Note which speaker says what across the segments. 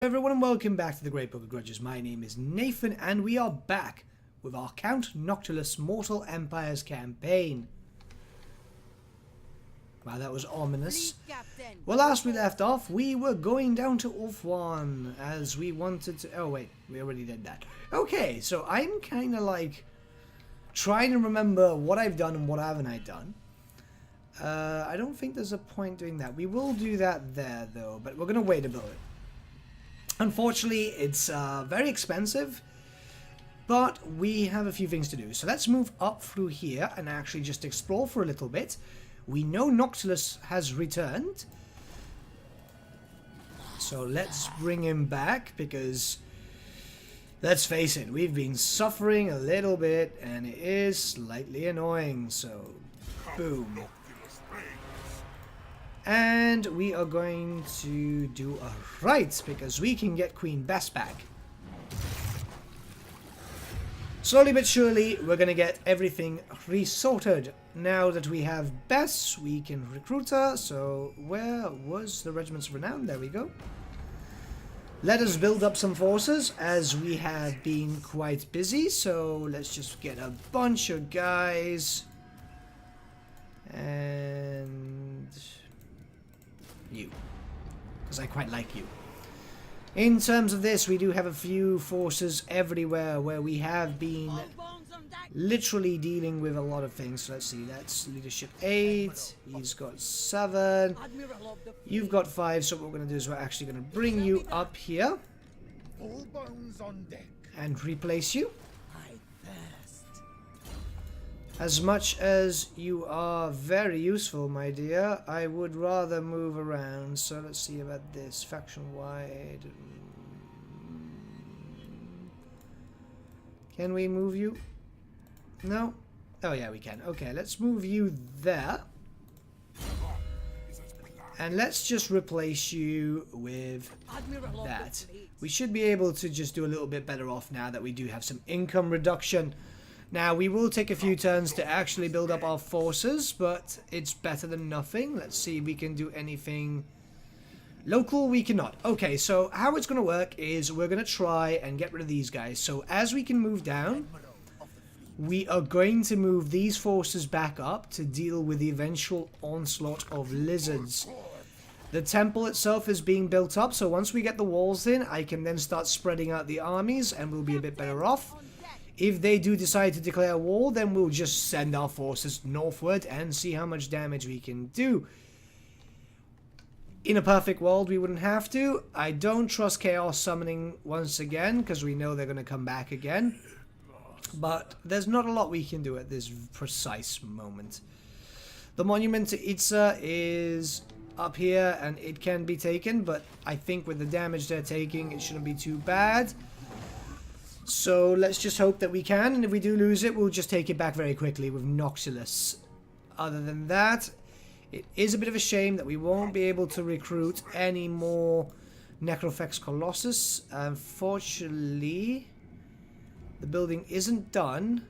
Speaker 1: Everyone, and welcome back to the Great Book of Grudges. My name is Nathan and we are back with our Count Noctilus Mortal Empires campaign. Wow, that was ominous. Well, last we left off, we were going down to Ulfwan as we wanted to... Oh wait, we already did that. Okay, so I'm kind of like trying to remember what I've done and what haven't I done. I don't think there's a point doing that. We will do that there though, but we're going to wait a bit. Unfortunately, it's very expensive, but we have a few things to do. So let's move up through here and actually just explore for a little bit. We know Noctilus has returned, so let's bring him back because, let's face it, we've been suffering a little bit and it is slightly annoying, so boom. And we are going to do a right because we can get Queen Bess back. Slowly but surely, we're going to get everything resorted. Now that we have Bess, we can recruit her. So, where was the Regiments of Renown? There we go. Let us build up some forces as we have been quite busy. So, let's just get a bunch of guys. And... you, because I quite like you. In terms of this, we do have a few forces everywhere where we have been literally dealing with a lot of things. So let's see, that's leadership 8, he's got 7, you've got 5, so what we're going to do is we're actually going to bring you up here and replace you. As much as you are very useful, my dear, I would rather move around. So let's see about this. Faction wide. Can we move you? No? Oh yeah, we can. Okay, let's move you there. And let's just replace you with that. We should be able to just do a little bit better off now that we do have some income reduction. Now, we will take a few turns to actually build up our forces, but it's better than nothing. Let's see if we can do anything. Local, we cannot. Okay, so how it's going to work is we're going to try and get rid of these guys. So as we can move down, we are going to move these forces back up to deal with the eventual onslaught of lizards. The temple itself is being built up, so once we get the walls in, I can then start spreading out the armies and we'll be a bit better off. If they do decide to declare war, then we'll just send our forces northward and see how much damage we can do. In a perfect world, we wouldn't have to. I don't trust Chaos Summoning once again, because we know they're going to come back again. But there's not a lot we can do at this precise moment. The monument to Itza is up here, and it can be taken, but I think with the damage they're taking, it shouldn't be too bad. So let's just hope that we can, and if we do lose it, we'll just take it back very quickly with Noctilus. Other than that, it is a bit of a shame that we won't be able to recruit any more Necrofex Colossus. Unfortunately, the building isn't done.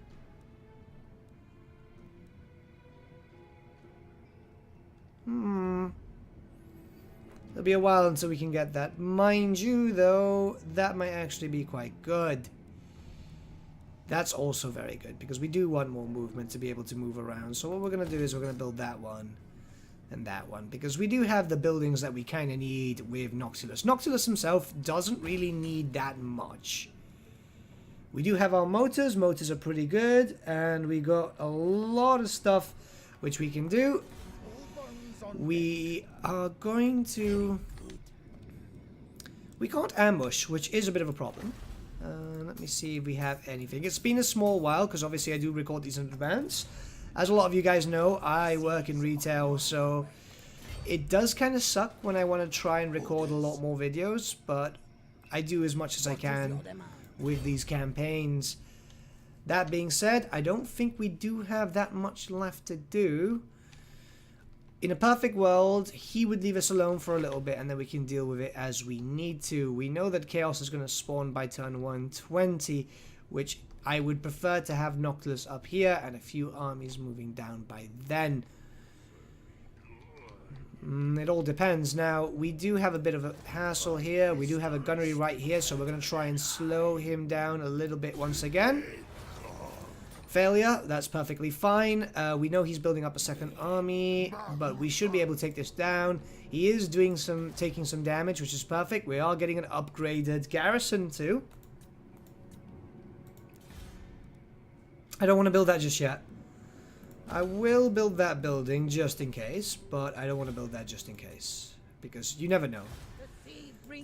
Speaker 1: It'll be a while until we can get that. Mind you, though, that might actually be quite good. That's also very good, because we do want more movement to be able to move around. So what we're going to do is we're going to build that one and that one, because we do have the buildings that we kind of need with Noctilus. Noctilus himself doesn't really need that much. We do have our motors. Motors are pretty good, and we got a lot of stuff which we can do. We are going to... we can't ambush, which is a bit of a problem. Let me see if we have anything. It's been a small while, because obviously I do record these in advance. As a lot of you guys know, I work in retail, so it does kind of suck when I want to try and record a lot more videos, but I do as much as I can with these campaigns. That being said, I don't think we do have that much left to do. In a perfect world, he would leave us alone for a little bit and then we can deal with it as we need to. We know that Chaos is going to spawn by turn 120, which I would prefer to have Noctilus up here and a few armies moving down by then. It all depends. Now, we do have a bit of a hassle here. We do have a gunnery right here, so we're going to try and slow him down a little bit once again. Failure, that's perfectly fine. We know he's building up a second army, but we should be able to take this down. He is taking some damage, which is perfect. We are getting an upgraded garrison too. I don't want to build that just yet. I will build that building just in case, but I don't want to build that just in case, because you never know.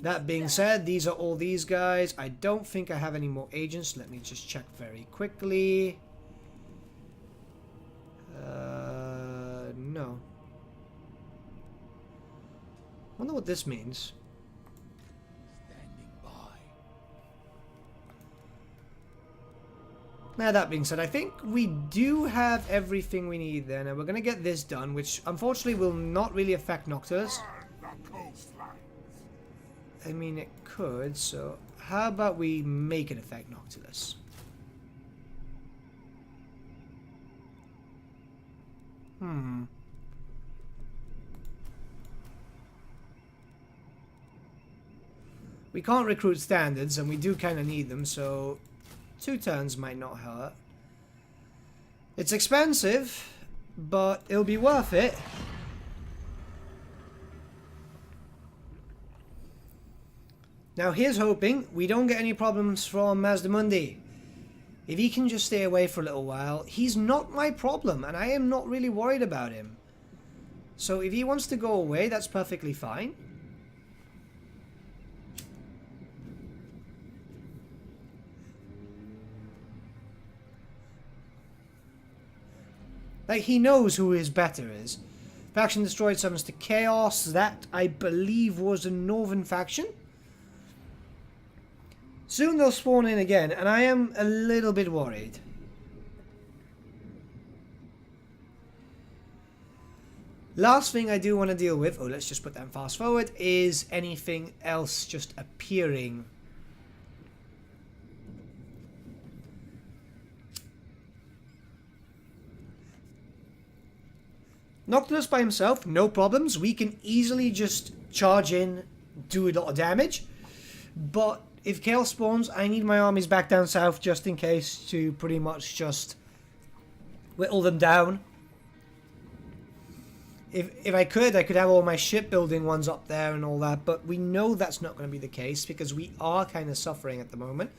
Speaker 1: That being said, these are all these guys. I don't think I have any more agents. Let me just check very quickly. No. Wonder what this means. Now, that being said, I think we do have everything we need there. Now, we're going to get this done, which unfortunately will not really affect Noctis. I mean, it could, so how about we make it affect Noctilus? We can't recruit standards, and we do kind of need them, so 2 turns might not hurt. It's expensive, but it'll be worth it. Now, here's hoping we don't get any problems from Mazdamundi. If he can just stay away for a little while, he's not my problem, and I am not really worried about him. So if he wants to go away, that's perfectly fine. Like, he knows who his better is. Faction destroyed summons to chaos. That, I believe, was a northern faction. Soon they'll spawn in again, and I am a little bit worried. Last thing I do want to deal with, let's just put that fast forward, is anything else just appearing. Noctilus by himself, no problems. We can easily just charge in, do a lot of damage. But if Chaos spawns, I need my armies back down south just in case to pretty much just whittle them down. If I could have all my shipbuilding ones up there and all that, but we know that's not going to be the case because we are kind of suffering at the moment.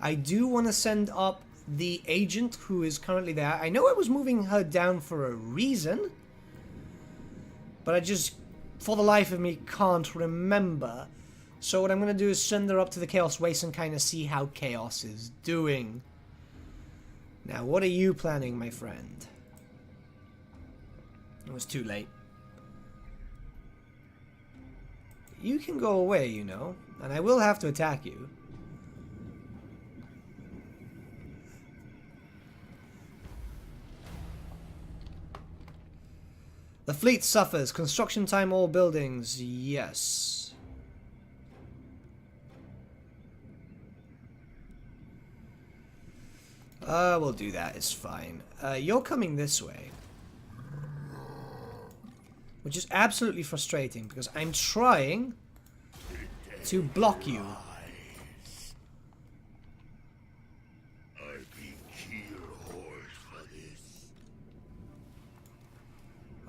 Speaker 1: I do want to send up the agent who is currently there. I know I was moving her down for a reason, but I just, for the life of me, can't remember. So what I'm going to do is send her up to the Chaos Waste and kind of see how Chaos is doing. Now, what are you planning, my friend? It was too late. You can go away, you know, and I will have to attack you. The fleet suffers. Construction time all buildings. Yes. We'll do that. It's fine. You're coming this way. Which is absolutely frustrating because I'm trying to block you.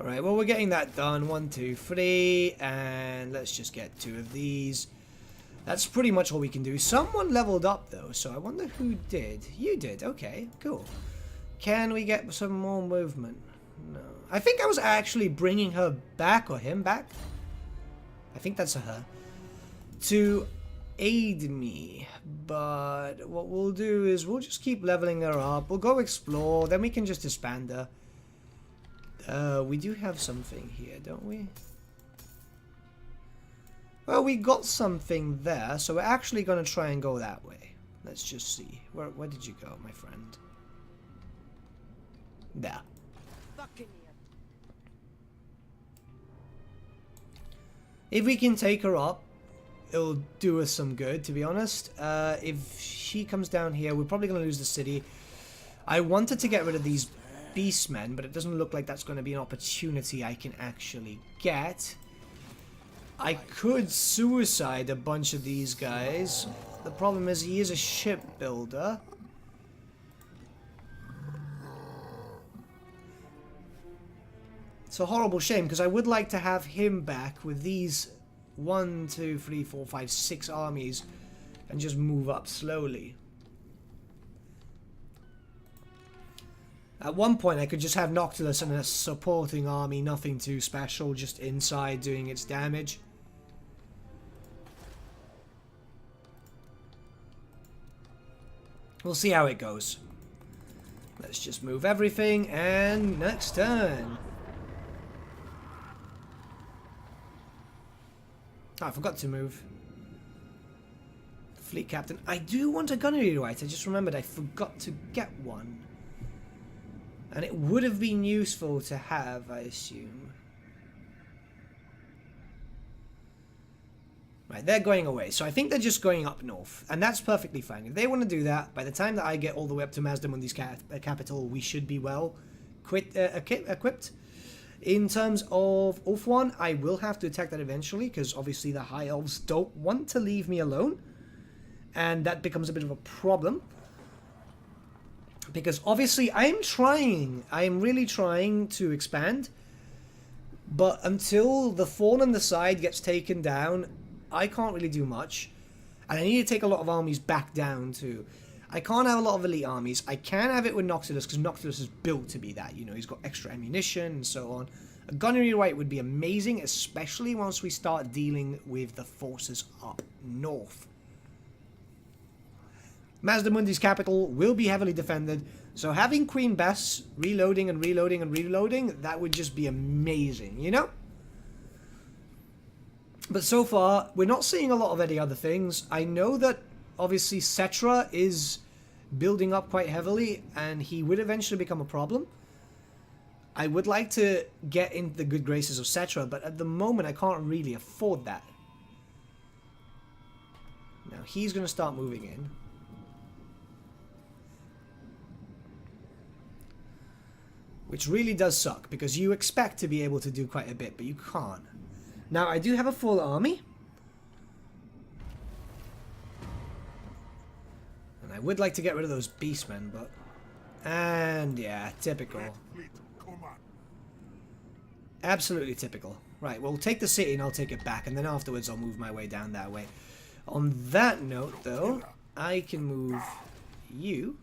Speaker 1: Alright, well, we're getting that done. 1, 2, 3. And let's just get 2 of these. That's pretty much all we can do. Someone leveled up, though, so I wonder who did. You did. Okay, cool. Can we get some more movement? No. I think I was actually bringing her back, or him back. I think that's a her. To aid me. But what we'll do is we'll just keep leveling her up. We'll go explore. Then we can just disband her. We do have something here, don't we? Well, we got something there, so we're actually going to try and go that way. Let's just see. Where did you go, my friend? There. If we can take her up, it'll do us some good, to be honest. If she comes down here, we're probably going to lose the city. I wanted to get rid of these beastmen, but it doesn't look like that's going to be an opportunity I can actually get. I could suicide a bunch of these guys. The problem is he is a shipbuilder. It's a horrible shame because I would like to have him back with these 1, 2, 3, 4, 5, 6 armies and just move up slowly. At one point I could just have Noctilus and a supporting army, nothing too special, just inside doing its damage. We'll see how it goes. Let's just move everything and next turn. Oh, I forgot to move. Fleet captain. I do want a gunnery right. I just remembered I forgot to get one. And it would have been useful to have, I assume. Right, they're going away. So I think they're just going up north. And that's perfectly fine. If they want to do that, by the time that I get all the way up to Mazdamundi's capital, we should be well equipped. In terms of Ulthuan, I will have to attack that eventually, because obviously the High Elves don't want to leave me alone. And that becomes a bit of a problem. Because obviously I'm really trying to expand. But until the Thorn on the side gets taken down, I can't really do much. And I need to take a lot of armies back down too. I can't have a lot of elite armies. I can have it with Noctilus, because Noctilus is built to be that. You know, he's got extra ammunition and so on. A gunnery right would be amazing, especially once we start dealing with the forces up north. Mazdamundi's capital will be heavily defended, so having Queen Bess reloading and reloading and reloading, that would just be amazing, you know? But so far, we're not seeing a lot of any other things. I know that, obviously, Cetra is building up quite heavily, and he would eventually become a problem. I would like to get into the good graces of Cetra, but at the moment, I can't really afford that. Now, he's going to start moving in. Which really does suck, because you expect to be able to do quite a bit, but you can't. Now, I do have a full army. And I would like to get rid of those beastmen, but... And, yeah, typical. Absolutely typical. Right, well, take the city and I'll take it back, and then afterwards I'll move my way down that way. On that note, though, I can move you.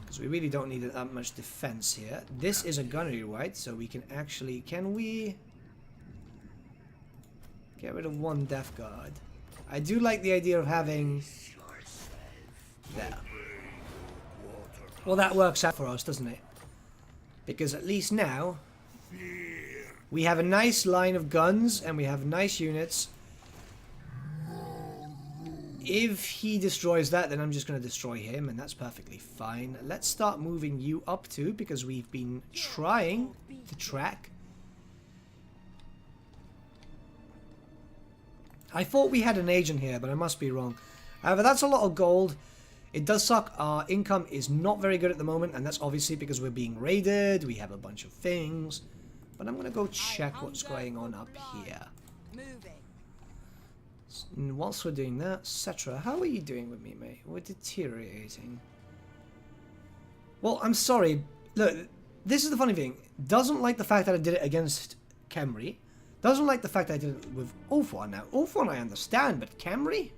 Speaker 1: Because we really don't need that much defense here. This is a gunnery right, so we can actually... Can we... get rid of one Death Guard? I do like the idea of having... There. Well, that works out for us, doesn't it? Because at least now... we have a nice line of guns, and we have nice units. If he destroys that, then I'm just going to destroy him, and that's perfectly fine. Let's start moving you up too, because we've been trying to track. I thought we had an agent here, but I must be wrong. However, that's a lot of gold. It does suck. Our income is not very good at the moment, and that's obviously because we're being raided. We have a bunch of things. But I'm going to go check what's going on up here. And whilst we're doing that, Cetra, how are you doing with me, mate? We're deteriorating. Well, I'm sorry. Look, this is the funny thing. Doesn't like the fact that I did it against Khemri. Doesn't like the fact that I did it with Ulthuan. Now, Ulthuan I understand, but Khemri?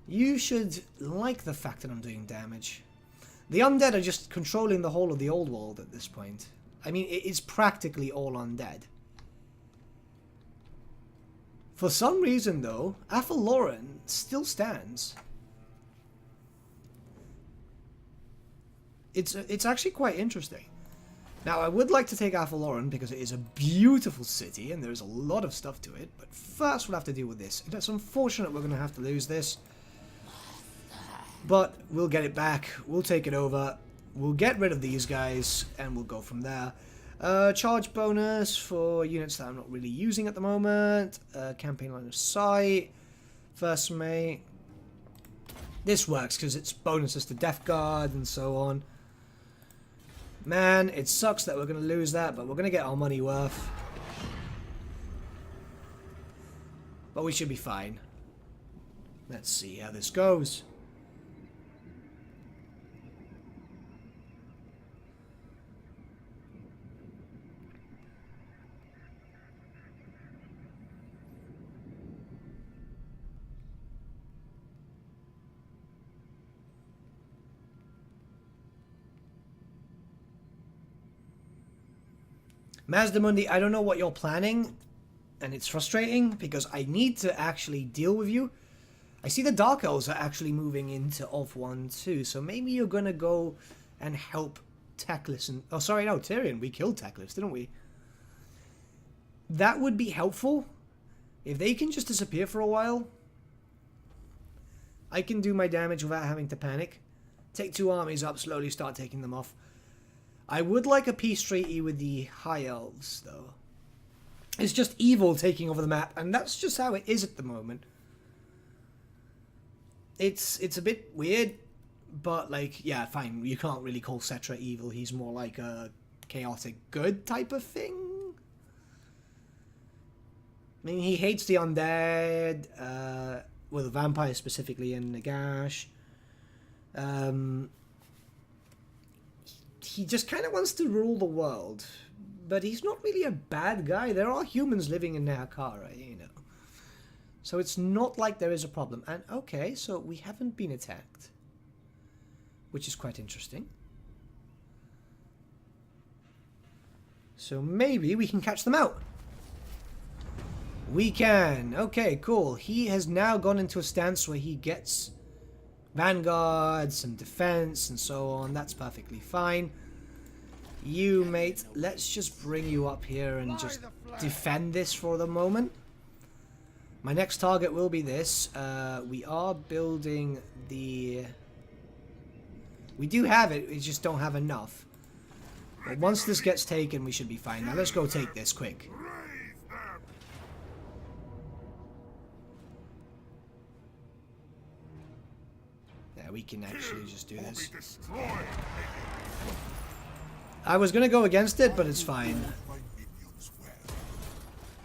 Speaker 1: You should like the fact that I'm doing damage. The undead are just controlling the whole of the old world at this point. I mean, it's practically all undead. For some reason, though, Ofelias still stands. It's actually quite interesting. Now, I would like to take Ofelias because it is a beautiful city and there's a lot of stuff to it. But first, we'll have to deal with this. It's unfortunate we're going to have to lose this. But we'll get it back. We'll take it over. We'll get rid of these guys and we'll go from there. Charge bonus for units that I'm not really using at the moment. Campaign line of sight. First mate. This works because it's bonuses to Death Guard and so on. Man, it sucks that we're going to lose that, but we're going to get our money worth. But we should be fine. Let's see how this goes. Mazdamundi, I don't know what you're planning, and it's frustrating because I need to actually deal with you. I see the Dark Elves are actually moving into Off 1 too, so maybe you're gonna go and help Teclis and... Oh, sorry, no, Tyrion. We killed Teclis, didn't we? That would be helpful. If they can just disappear for a while, I can do my damage without having to panic. Take 2 armies up, slowly start taking them off. I would like a peace treaty with the High Elves, though. It's just evil taking over the map, and that's just how it is at the moment. It's a bit weird, but, like, yeah, fine. You can't really call Cetra evil. He's more like a chaotic good type of thing. I mean, he hates the undead, well, the vampires specifically in Nagash. He just kind of wants to rule the world, but he's not really a bad guy. There are humans living in Nehakara, you know. So it's not like there is a problem. And okay, so we haven't been attacked, which is quite interesting. So maybe we can catch them out. We can. Okay, cool. He has now gone into a stance where he gets Vanguard, some defense, and so on. That's perfectly fine. You, mate, let's just bring you up here and just defend this for the moment. My next target will be this. We are building the... We do have it, we just don't have enough. But once this gets taken, we should be fine. Now let's go take this quick. Yeah, we can actually just do this. I was going to go against it, but it's fine.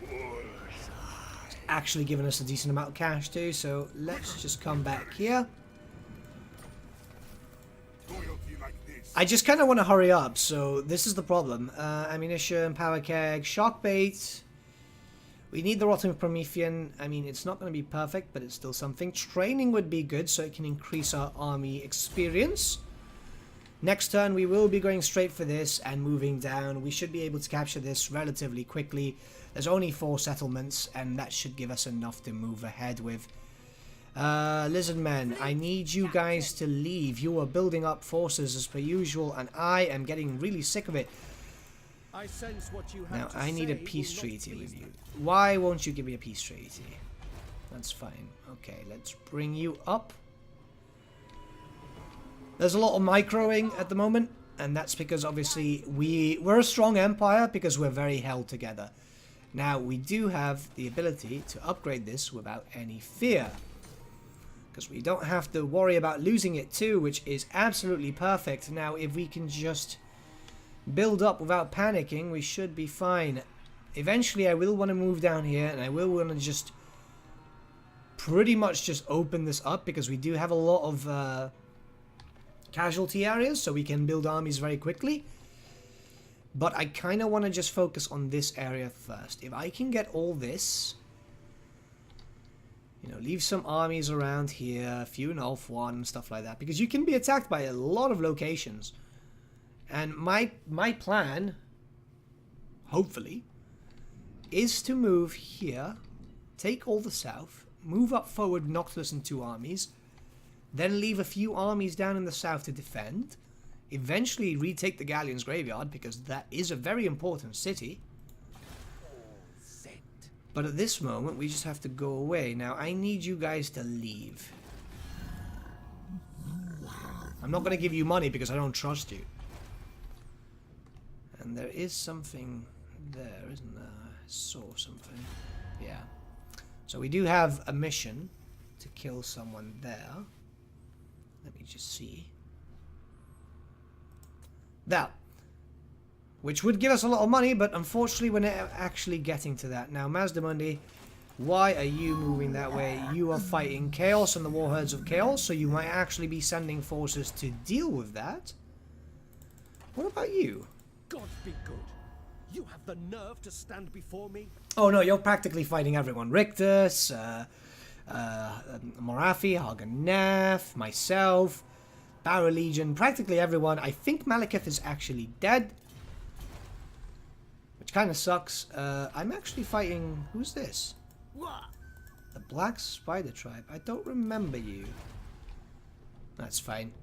Speaker 1: It's actually giving us a decent amount of cash too, so let's just come back here. I just kind of want to hurry up, so this is the problem. Ammunition, power keg, shock bait. We need the Rotten Promethean. I mean, it's not going to be perfect, but it's still something. Training would be good, so it can increase our army experience. Next turn, we will be going straight for this and moving down. We should be able to capture this relatively quickly. There's only 4 settlements, and that should give us enough to move ahead with. Lizard Men, I need you guys to leave. You are building up forces as per usual, and I am getting really sick of it.
Speaker 2: I sense what you have
Speaker 1: now,
Speaker 2: to
Speaker 1: I need a
Speaker 2: say
Speaker 1: peace
Speaker 2: will not
Speaker 1: treaty
Speaker 2: please
Speaker 1: with you.
Speaker 2: them.
Speaker 1: Why won't you give me a peace treaty? That's fine. Okay, let's bring you up. There's a lot of microing at the moment, and that's because obviously we're a strong empire because we're very held together. Now, we do have the ability to upgrade this without any fear, because we don't have to worry about losing it too, which is absolutely perfect. Now, if we can just build up without panicking, we should be fine. Eventually, I will want to move down here, and I will want to just pretty much just open this up, because we do have a lot of casualty areas, so we can build armies very quickly. But I kind of want to just focus on this area first. If I can get all this, you know, leave some armies around here, a few in Ulf 1, stuff like that, because you can be attacked by a lot of locations. And my plan, hopefully, is to move here, take all the south, move up forward Noctilus in 2 armies, then leave a few armies down in the south to defend, eventually retake the Galleon's Graveyard, because that is a very important city. But at this moment, we just have to go away. Now, I need you guys to leave. I'm not going to give you money because I don't trust you. And there is something there, isn't there? I saw something. Yeah. So we do have a mission to kill someone there. Let me just see. That. Which would give us a lot of money, but unfortunately we're not actually getting to that. Now, Mazdamundi, why are you moving that way? You are fighting Chaos and the Warherds of Chaos, so you might actually be sending forces to deal with that. What about you?
Speaker 2: God be good. You have the nerve to stand before me?
Speaker 1: Oh no, you're practically fighting everyone. Rictus, Morathi, Haganef, myself, Barra Legion, practically everyone. I think Malekith is actually dead. Which kind of sucks. I'm actually fighting... Who's this?
Speaker 2: What?
Speaker 1: The Black Spider Tribe. I don't remember you. That's fine.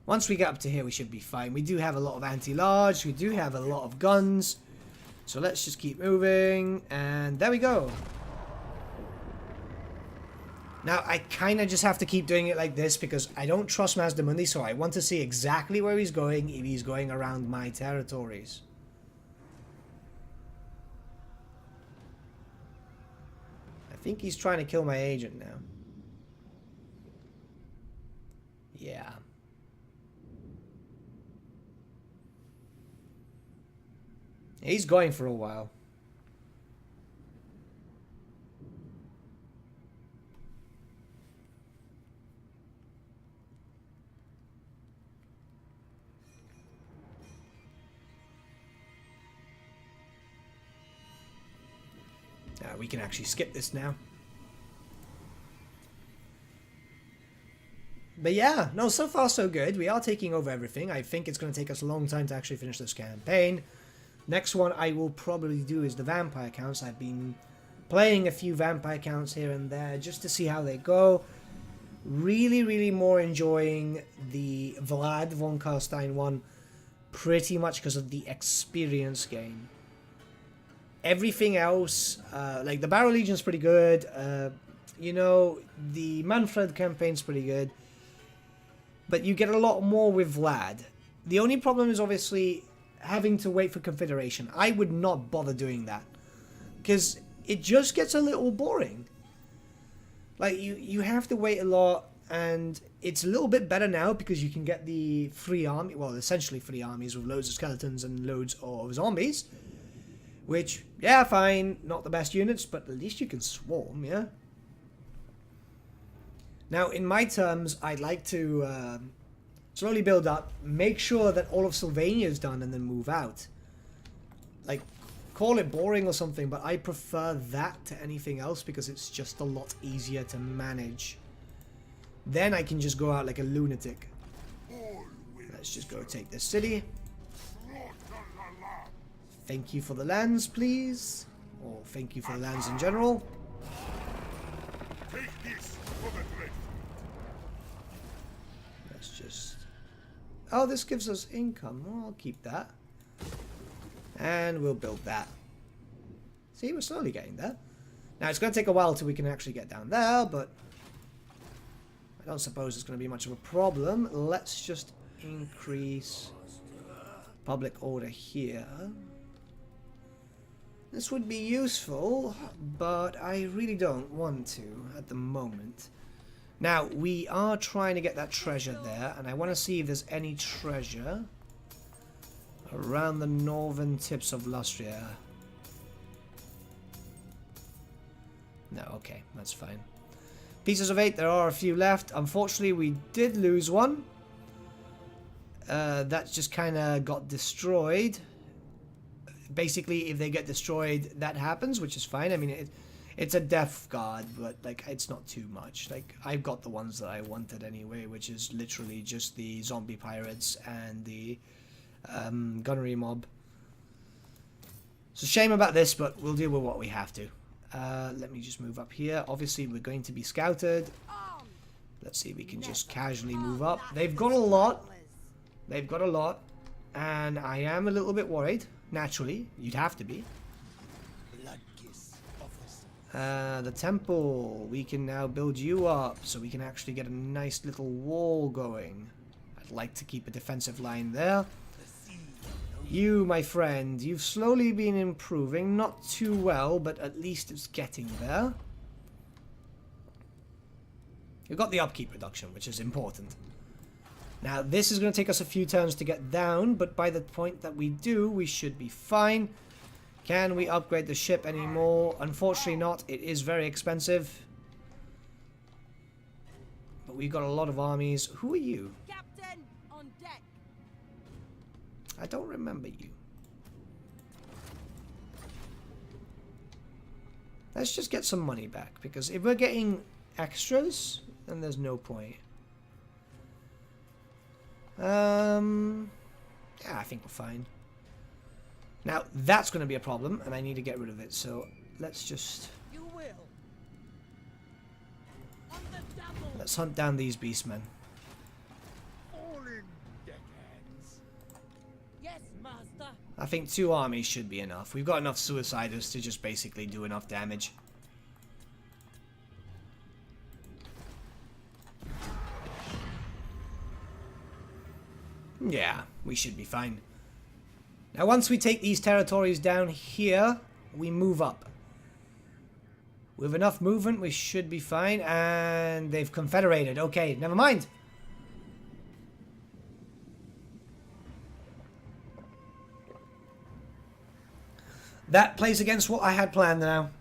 Speaker 1: Once we get up to here, we should be fine. We do have a lot of anti-large. We do have a lot of guns. So let's just keep moving. And there we go. Now, I kind of just have to keep doing it like this because I don't trust Mazdamundi, so I want to see exactly where he's going if he's going around my territories. I think he's trying to kill my agent now. Yeah. He's going for a while. We can actually skip this now. But yeah, no, so far so good. We are taking over everything. I think it's going to take us a long time to actually finish this campaign. Next one I will probably do is the vampire counts. I've been playing a few vampire counts here and there just to see how they go. Really, really more enjoying the Vlad von Karstein one pretty much because of the experience gain. Everything else, like the Barrow Legion's pretty good. You know, the Manfred campaign's pretty good. But you get a lot more with Vlad. The only problem is obviously having to wait for Confederation. I would not bother doing that. Because it just gets a little boring. Like, you have to wait a lot. And it's a little bit better now because you can get the free army. Well, essentially free armies with loads of skeletons and loads of zombies. Which, yeah, fine, not the best units, but at least you can swarm, yeah? Now, in my terms, I'd like to slowly build up, make sure that all of Sylvania is done, and then move out. Like, call it boring or something, but I prefer that to anything else because it's just a lot easier to manage. Then I can just go out like a lunatic. Let's just go take this city. Thank you for the lands, please. Or thank you for the lands in general.
Speaker 3: Take this for the Dreadfleet.
Speaker 1: Let's just... Oh, this gives us income. Well, I'll keep that. And we'll build that. See, we're slowly getting there. Now, it's going to take a while till we can actually get down there, but... I don't suppose it's going to be much of a problem. Let's just increase public order here. This would be useful, but I really don't want to at the moment. Now, we are trying to get that treasure there, and I want to see if there's any treasure around the northern tips of Lustria. No, okay, that's fine. Pieces of 8, there are a few left. Unfortunately, we did lose one. That just kind of got destroyed. Basically, if they get destroyed, that happens, which is fine. I mean, it's a death guard, but like it's not too much. Like, I've got the ones that I wanted anyway, which is literally just the zombie pirates and the gunnery mob. It's a shame about this, but we'll deal with what we have to. Let me just move up here. Obviously, we're going to be scouted. Let's see if we can just casually move up. They've got a lot. They've got a lot. And I am a little bit worried. Naturally, you'd have to be. The temple. We can now build you up so we can actually get a nice little wall going. I'd like to keep a defensive line there. You, my friend, you've slowly been improving. Not too well, but at least it's getting there. You've got the upkeep reduction, which is important. Now, this is going to take us a few turns to get down, but by the point that we do, we should be fine. Can we upgrade the ship anymore? Unfortunately not. It is very expensive. But we've got a lot of armies. Who are you?
Speaker 4: Captain, on deck.
Speaker 1: I don't remember you. Let's just get some money back, because if we're getting extras, then there's no point. Yeah, I think we're fine. Now, that's going to be a problem, and I need to get rid of it, so let's just...
Speaker 4: You will. On the double.
Speaker 1: Let's hunt down these beastmen.
Speaker 3: All in, deckhands.
Speaker 4: Yes, master.
Speaker 1: I think 2 armies should be enough. We've got enough suiciders to just basically do enough damage. Yeah, we should be fine. Now, once we take these territories down here, we move up. With enough movement, we should be fine. And they've confederated. Okay, never mind. That plays against what I had planned now.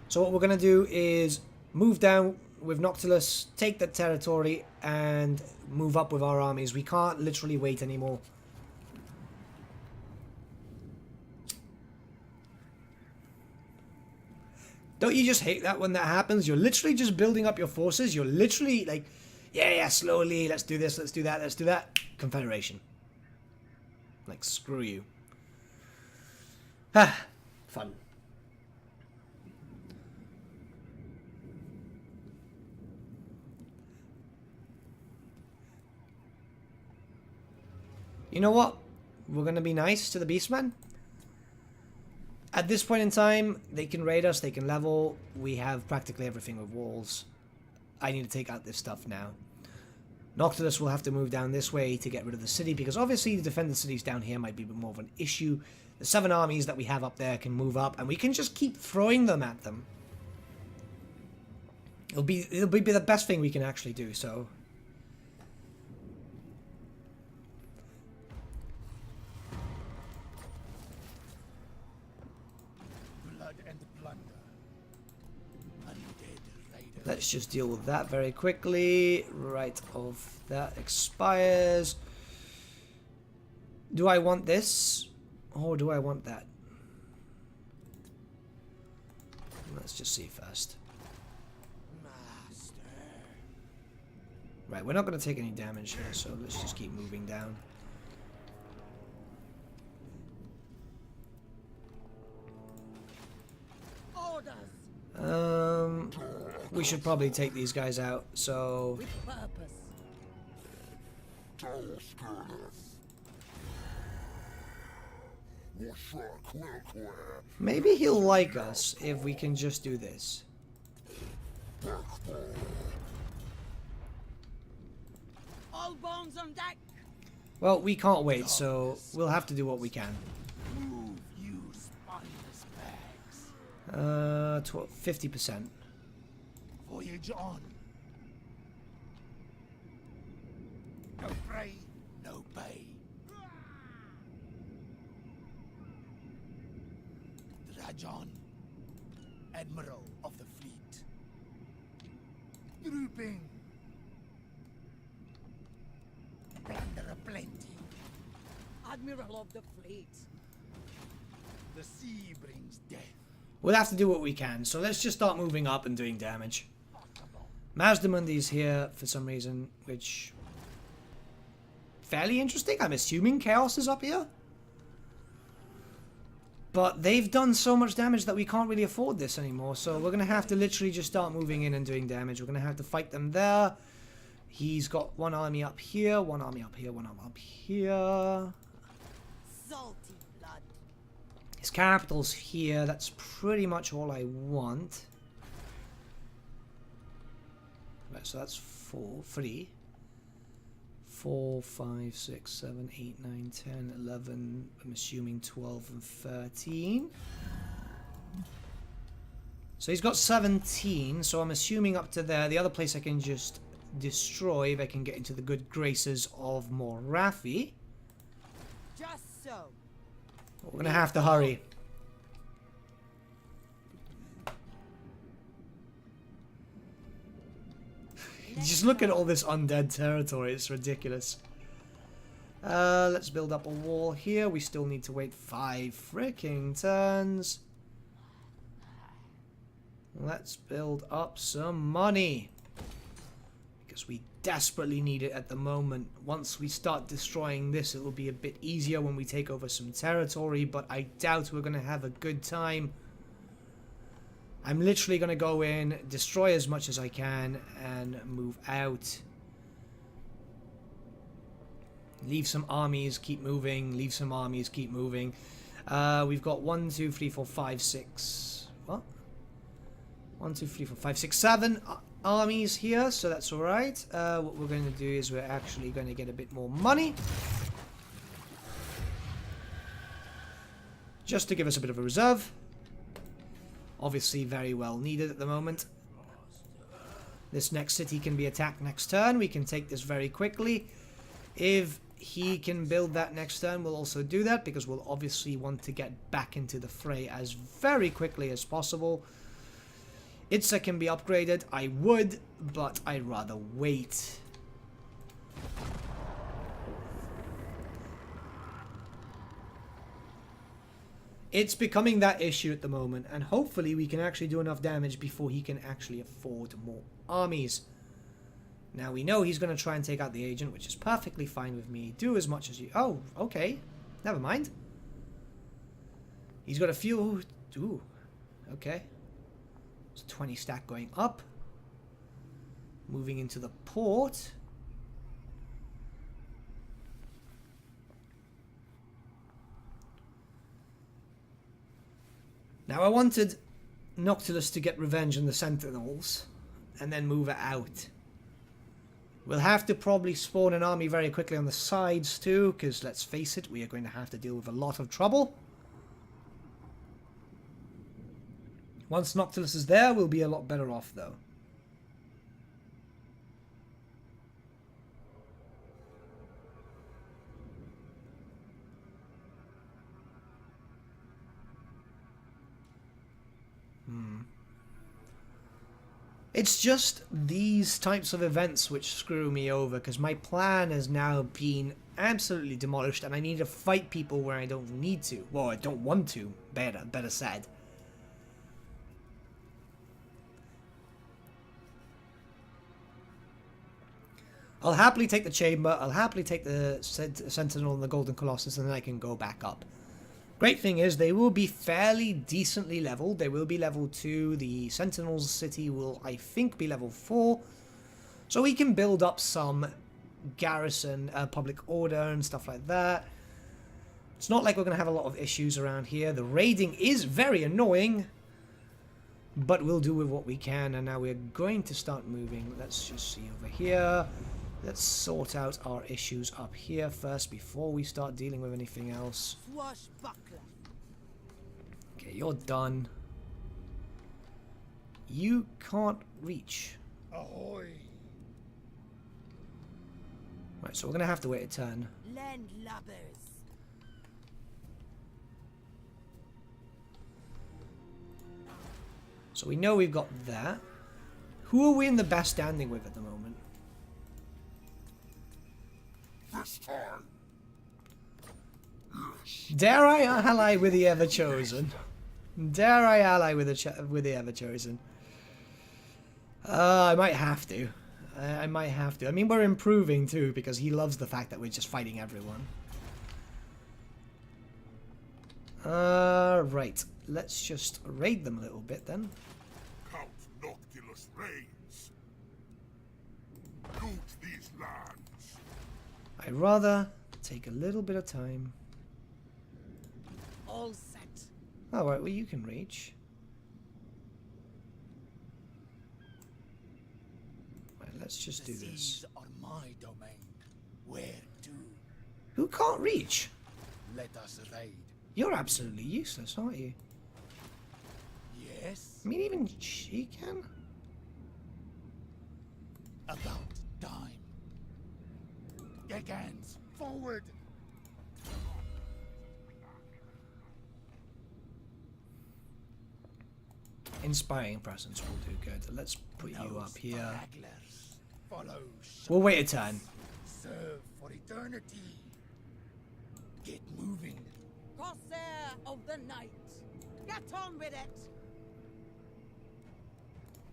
Speaker 1: So what we're going to do is move down with Noctilus, take that territory, and move up with our armies. We can't literally wait anymore. Don't you just hate that when that happens? You're literally just building up your forces. You're literally like, yeah, slowly, let's do this, let's do that, let's do that. Confederation. Like, screw you. Ah, fun. You know what? We're going to be nice to the Beastmen. At this point in time, they can raid us, they can level. We have practically everything with walls. I need to take out this stuff now. Noctilus will have to move down this way to get rid of the city, because obviously the defend the cities down here might be a bit more of an issue. The 7 armies that we have up there can move up, and we can just keep throwing them at them. It'll be the best thing we can actually do, so... Let's just deal with that very quickly. Right off, that expires. Do I want this? Or do I want that? Let's just see first.
Speaker 2: Master.
Speaker 1: Right, we're not going to take any damage here, so let's just keep moving down.
Speaker 4: Orders.
Speaker 1: We should probably take these guys out, so...
Speaker 4: With purpose.
Speaker 1: Maybe he'll like us if we can just do this.
Speaker 4: All bones on deck.
Speaker 1: Well, we can't wait, so we'll have to do what we can.
Speaker 2: Move, you spineless bags.
Speaker 1: 50%.
Speaker 2: Voyage on. No prey, no pay. Rajan, Admiral of the Fleet. Drooping. Plunder aplenty.
Speaker 4: Admiral of the fleet.
Speaker 2: The sea brings death.
Speaker 1: We'll have to do what we can, so let's just start moving up and doing damage. Mazdamundi's here for some reason, which... fairly interesting. I'm assuming Chaos is up here. But they've done so much damage that we can't really afford this anymore, so we're going to have to literally just start moving in and doing damage. We're going to have to fight them there. He's got 1 army up here, 1 army up here, 1 army up here.
Speaker 4: Salty blood.
Speaker 1: His capital's here. That's pretty much all I want. Right, so that's 3. 4, 5, 6, 7, 8, 9, 10, 11. I'm assuming 12 and 13. So he's got 17. So I'm assuming up to there. The other place I can just destroy if I can get into the good graces of Morathi.
Speaker 4: Just so.
Speaker 1: We're gonna have to hurry. Just look at all this undead territory, it's ridiculous. Let's build up a wall here. We still need to wait 5 freaking turns. Let's build up some money. Because we desperately need it at the moment. Once we start destroying this, it will be a bit easier when we take over some territory, but I doubt we're going to have a good time. I'm literally going to go in, destroy as much as I can, and move out. Leave some armies, keep moving. Leave some armies, keep moving. We've got 1, 2, 3, 4, 5, 6. What? 1, 2, 3, 4, 5, 6, 7 armies here, so that's alright. What we're going to do is we're actually going to get a bit more money. Just to give us a bit of a reserve. Obviously very well needed at the moment. This next city can be attacked next turn. We can take this very quickly. If he can build that next turn, we'll also do that, because we'll obviously want to get back into the fray as very quickly as possible. Itza can be upgraded. I would, but I'd rather wait. It's becoming that issue at the moment, and hopefully we can actually do enough damage before he can actually afford more armies. Now we know he's going to try and take out the agent, which is perfectly fine with me. Do as much as you... Oh, okay. Never mind. He's got a few... Ooh, okay. It's 20 stack going up. Moving into the port. Now I wanted Noctilus to get revenge on the Sentinels and then move it out. We'll have to probably spawn an army very quickly on the sides too, because let's face it, we are going to have to deal with a lot of trouble. Once Noctilus is there, we'll be a lot better off though. It's just these types of events which screw me over, because my plan has now been absolutely demolished and I need to fight people where I don't need to. Well, I don't want to, better said. I'll happily take the chamber, I'll happily take the Sentinel and the Golden Colossus, and then I can go back up. Great thing is, they will be fairly decently leveled. They will be level 2. The Sentinel's city will, I think, be level 4. So we can build up some garrison, public order and stuff like that. It's not like we're going to have a lot of issues around here. The raiding is very annoying, but we'll do with what we can. And now we're going to start moving. Let's just see over here. Let's sort out our issues up here first before we start dealing with anything else.
Speaker 4: Swashbuckler.
Speaker 1: Okay, you're done. You can't reach.
Speaker 3: Ahoy!
Speaker 1: Right, so we're going to have to wait a turn.
Speaker 4: Landlubbers.
Speaker 1: So we know we've got that. Who are we in the best standing with at the moment?
Speaker 3: This time.
Speaker 1: Dare I ally with the Ever-Chosen? Dare I ally with the Ever-Chosen? I might have to. I might have to. I mean, we're improving too, because he loves the fact that we're just fighting everyone. Right. Let's just raid them a little bit then.
Speaker 3: Count Noctilus reigns. Loot these lands.
Speaker 1: I'd rather take a little bit of time.
Speaker 4: All set.
Speaker 1: Alright, well you can reach. Right, let's just do this.
Speaker 2: Seas are my domain. Where to?
Speaker 1: Who can't reach?
Speaker 2: Let us raid.
Speaker 1: You're absolutely useless, aren't you?
Speaker 2: Yes?
Speaker 1: I mean, even she can?
Speaker 2: About
Speaker 3: Take hands. Forward.
Speaker 1: Inspiring presence will do good. Let's put you up here.
Speaker 3: Stragglers. Follow.
Speaker 1: We'll wait a turn.
Speaker 3: Serve for eternity. Get moving.
Speaker 4: Corsair of the night. Get on with it.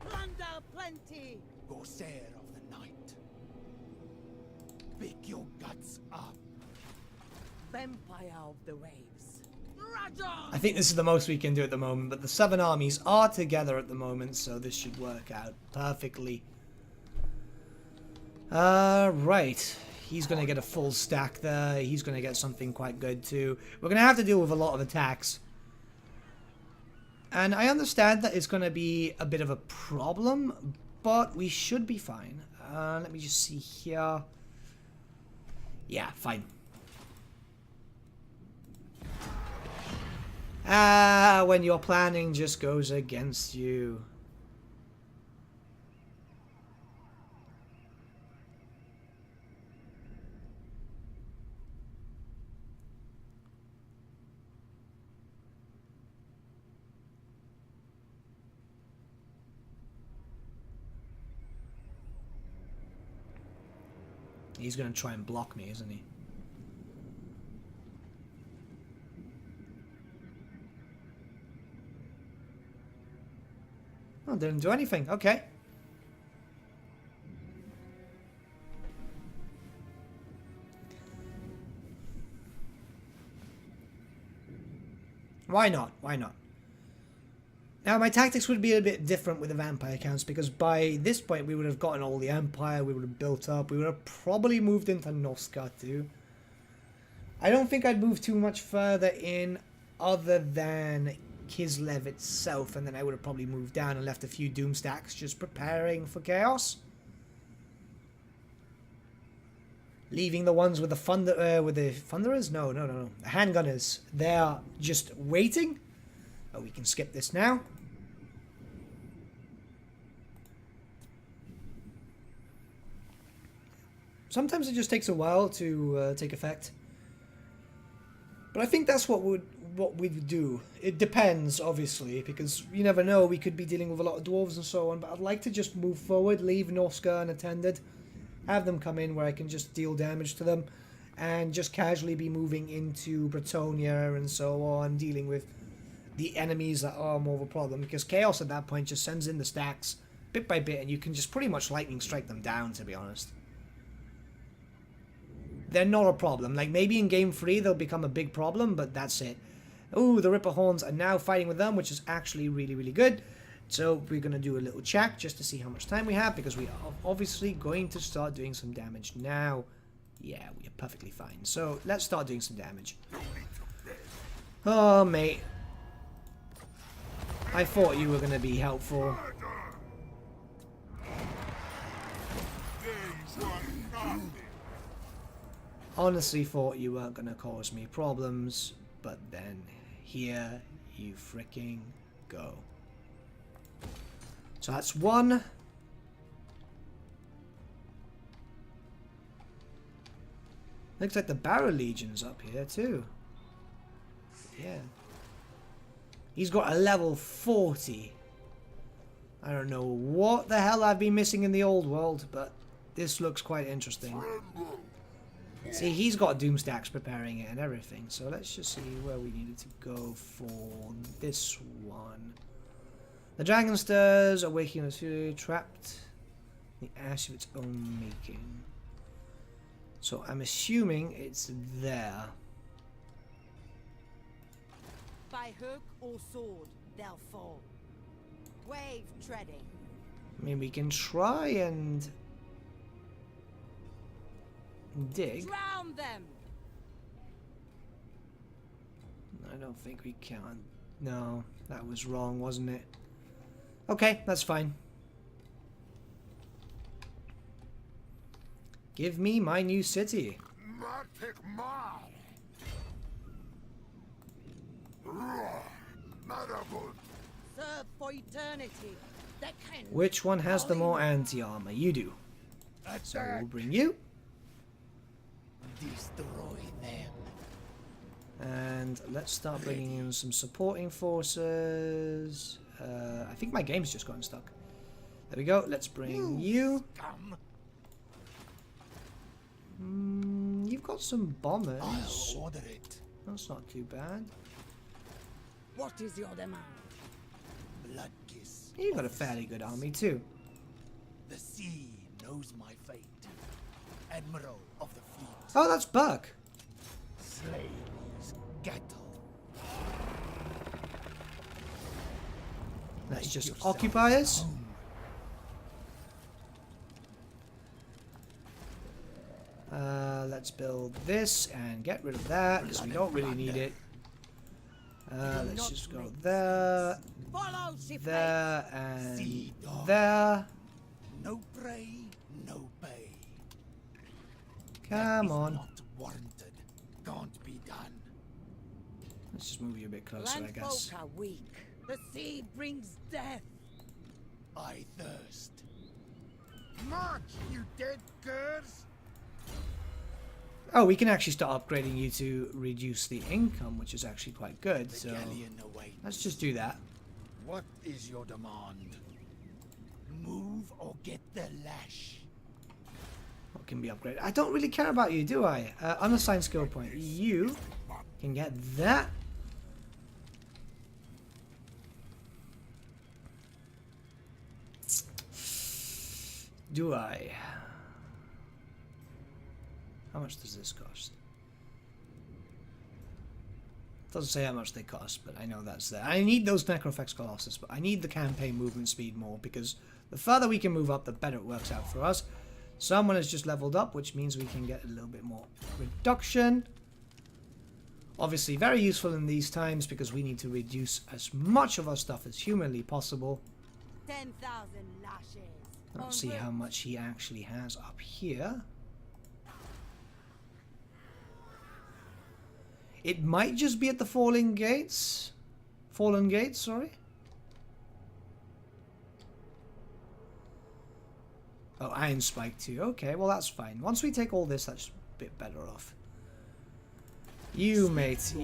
Speaker 4: Plunder plenty.
Speaker 3: Corsair of the night. Pick your guts up.
Speaker 4: Vampire of the waves. Roger!
Speaker 1: I think this is the most we can do at the moment, but the 7 armies are together at the moment, so this should work out perfectly. Right. He's going to get a full stack there. He's going to get something quite good too. We're going to have to deal with a lot of attacks. And I understand that it's going to be a bit of a problem, but we should be fine. Let me just see here. Yeah, fine. When your planning just goes against you. He's going to try and block me, isn't he? Oh, didn't do anything. Okay. Why not? Why not? Now, my tactics would be a bit different with the vampire counts, because by this point we would have gotten all the empire, we would have built up, we would have probably moved into Noska too. I don't think I'd move too much further in other than Kislev itself, and then I would have probably moved down and left a few doom stacks just preparing for chaos. Leaving the ones with the thunderers? No. The handgunners. They're just waiting. Oh, we can skip this now. Sometimes it just takes a while to take effect. But I think that's what we'd do. It depends, obviously, because you never know. We could be dealing with a lot of dwarves and so on. But I'd like to just move forward, leave Norska unattended, have them come in where I can just deal damage to them, and just casually be moving into Bretonia and so on, dealing with the enemies that are more of a problem. Because Chaos at that point just sends in the stacks bit by bit, and you can just pretty much lightning strike them down, to be honest. They're not a problem. Like, maybe in game 3 they'll become a big problem, but that's it. Ooh, the Ripper Horns are now fighting with them, which is actually really, really good. So we're going to do a little check just to see how much time we have, because we are obviously going to start doing some damage now. Yeah, we are perfectly fine. So let's start doing some damage. Oh, mate. I thought you were going to be helpful. Honestly thought you weren't going to cause me problems, but then here you freaking go. So that's one. Looks like the Barrow Legion's up here too. Yeah. He's got a level 40. I don't know what the hell I've been missing in the old world, but this looks quite interesting. See, he's got doom stacks preparing it and everything, so let's just see where we needed to go for this one. The Dragon Stirs, Awakening of Fury, trapped in the ash of its own making. So I'm assuming it's there.
Speaker 4: By hook or sword, they'll fall. Wave treading.
Speaker 1: I mean, we can try and dig.
Speaker 4: Drown them.
Speaker 1: I don't think we can. No, that was wrong, wasn't it? Okay, that's fine. Give me my new city.
Speaker 4: Serve for eternity. They can.
Speaker 1: Which one has the more anti-armor? You do. So we'll bring you.
Speaker 3: Destroy them.
Speaker 1: And let's start bringing in some supporting forces. I think my game's just gotten stuck. There we go. Let's bring you.
Speaker 3: Scum.
Speaker 1: You've got some bombers.
Speaker 3: I'll order it.
Speaker 1: That's not too bad.
Speaker 4: What is your demand?
Speaker 3: Blood kiss.
Speaker 1: You've got a fairly good army too.
Speaker 3: The sea knows my fate. Admiral of the fleet.
Speaker 1: Oh, that's Buck.
Speaker 3: Slaves, cattle.
Speaker 1: Let's
Speaker 3: Make
Speaker 1: just
Speaker 3: yourself
Speaker 1: occupy us.
Speaker 3: home.
Speaker 1: Let's build this and get rid of that because we don't really need it. Let's just go there,
Speaker 4: Follow, ship
Speaker 1: there, and
Speaker 3: Sea dog.
Speaker 1: there.
Speaker 3: No prey, no pay.
Speaker 1: Come
Speaker 3: Is
Speaker 1: on.
Speaker 3: Not warranted. Can't be done.
Speaker 1: Let's just move you a bit closer, I
Speaker 4: Land
Speaker 1: guess.
Speaker 4: folk are weak. The sea brings death.
Speaker 3: I thirst. March, you dead curs!
Speaker 1: Oh, we can actually start upgrading you to reduce the income, which is actually quite good.
Speaker 3: The
Speaker 1: So
Speaker 3: galleon awaits.
Speaker 1: let's just do that.
Speaker 3: What is your demand? Move or get the lash.
Speaker 1: What can be upgraded? I don't really care about you, do I? Unassigned skill point. You can get that. Do I? How much does this cost? Doesn't say how much they cost, but I know that's there. I need those Necrofex Colossus, but I need the campaign movement speed more because the further we can move up, the better it works out for us. Someone has just leveled up, which means we can get a little bit more reduction. Obviously, very useful in these times because we need to reduce as much of our stuff as humanly possible.
Speaker 4: 10,000 lashes.
Speaker 1: Let's see how much he actually has up here. It might just be at the Fallen Gates, sorry. Oh, Iron Spike too. Okay, well that's fine. Once we take all this, that's a bit better off. You, mate,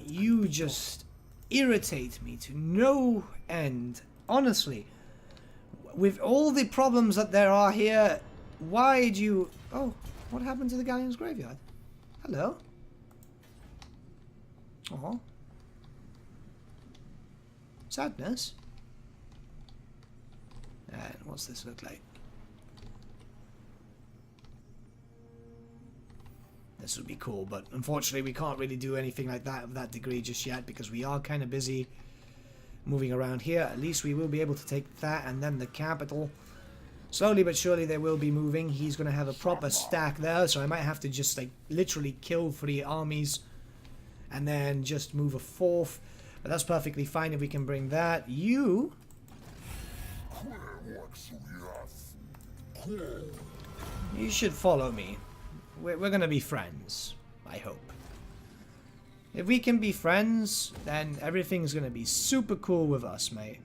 Speaker 1: you just irritate me to no end. Honestly, with all the problems that there are here, why do you... Oh, what happened to the Galleon's graveyard? Hello? Oh. Sadness. And what's this look like? This would be cool, but unfortunately we can't really do anything like that of that degree just yet because we are kind of busy moving around here. At least we will be able to take that and then the capital. Slowly but surely they will be moving. He's going to have a proper stack there, so I might have to just like literally kill 3 armies and then just move a 4th. But that's perfectly fine if we can bring that. You... You should follow me. We're going to be friends, I hope. If we can be friends, then everything's going to be super cool with us, mate.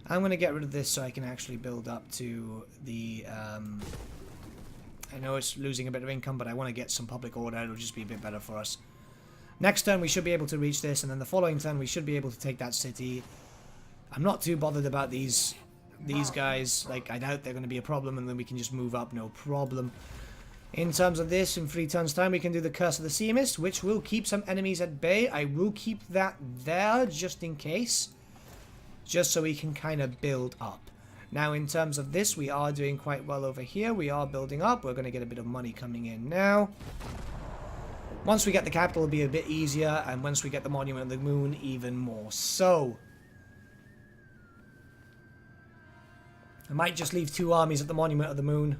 Speaker 1: I'm going to get rid of this so I can actually build up to the... I know it's losing a bit of income, but I want to get some public order. It'll just be a bit better for us. Next turn we should be able to reach this, and then the following turn we should be able to take that city. I'm not too bothered about these guys. Like, I doubt they're going to be a problem, and then we can just move up, no problem. In terms of this, in 3 turns time, we can do the Curse of the Sea Mist, which will keep some enemies at bay. I will keep that there, just in case. Just so we can kind of build up. Now, in terms of this, we are doing quite well over here. We are building up. We're going to get a bit of money coming in now. Once we get the capital, it'll be a bit easier. And once we get the Monument of the Moon, even more so. I might just leave 2 armies at the Monument of the Moon.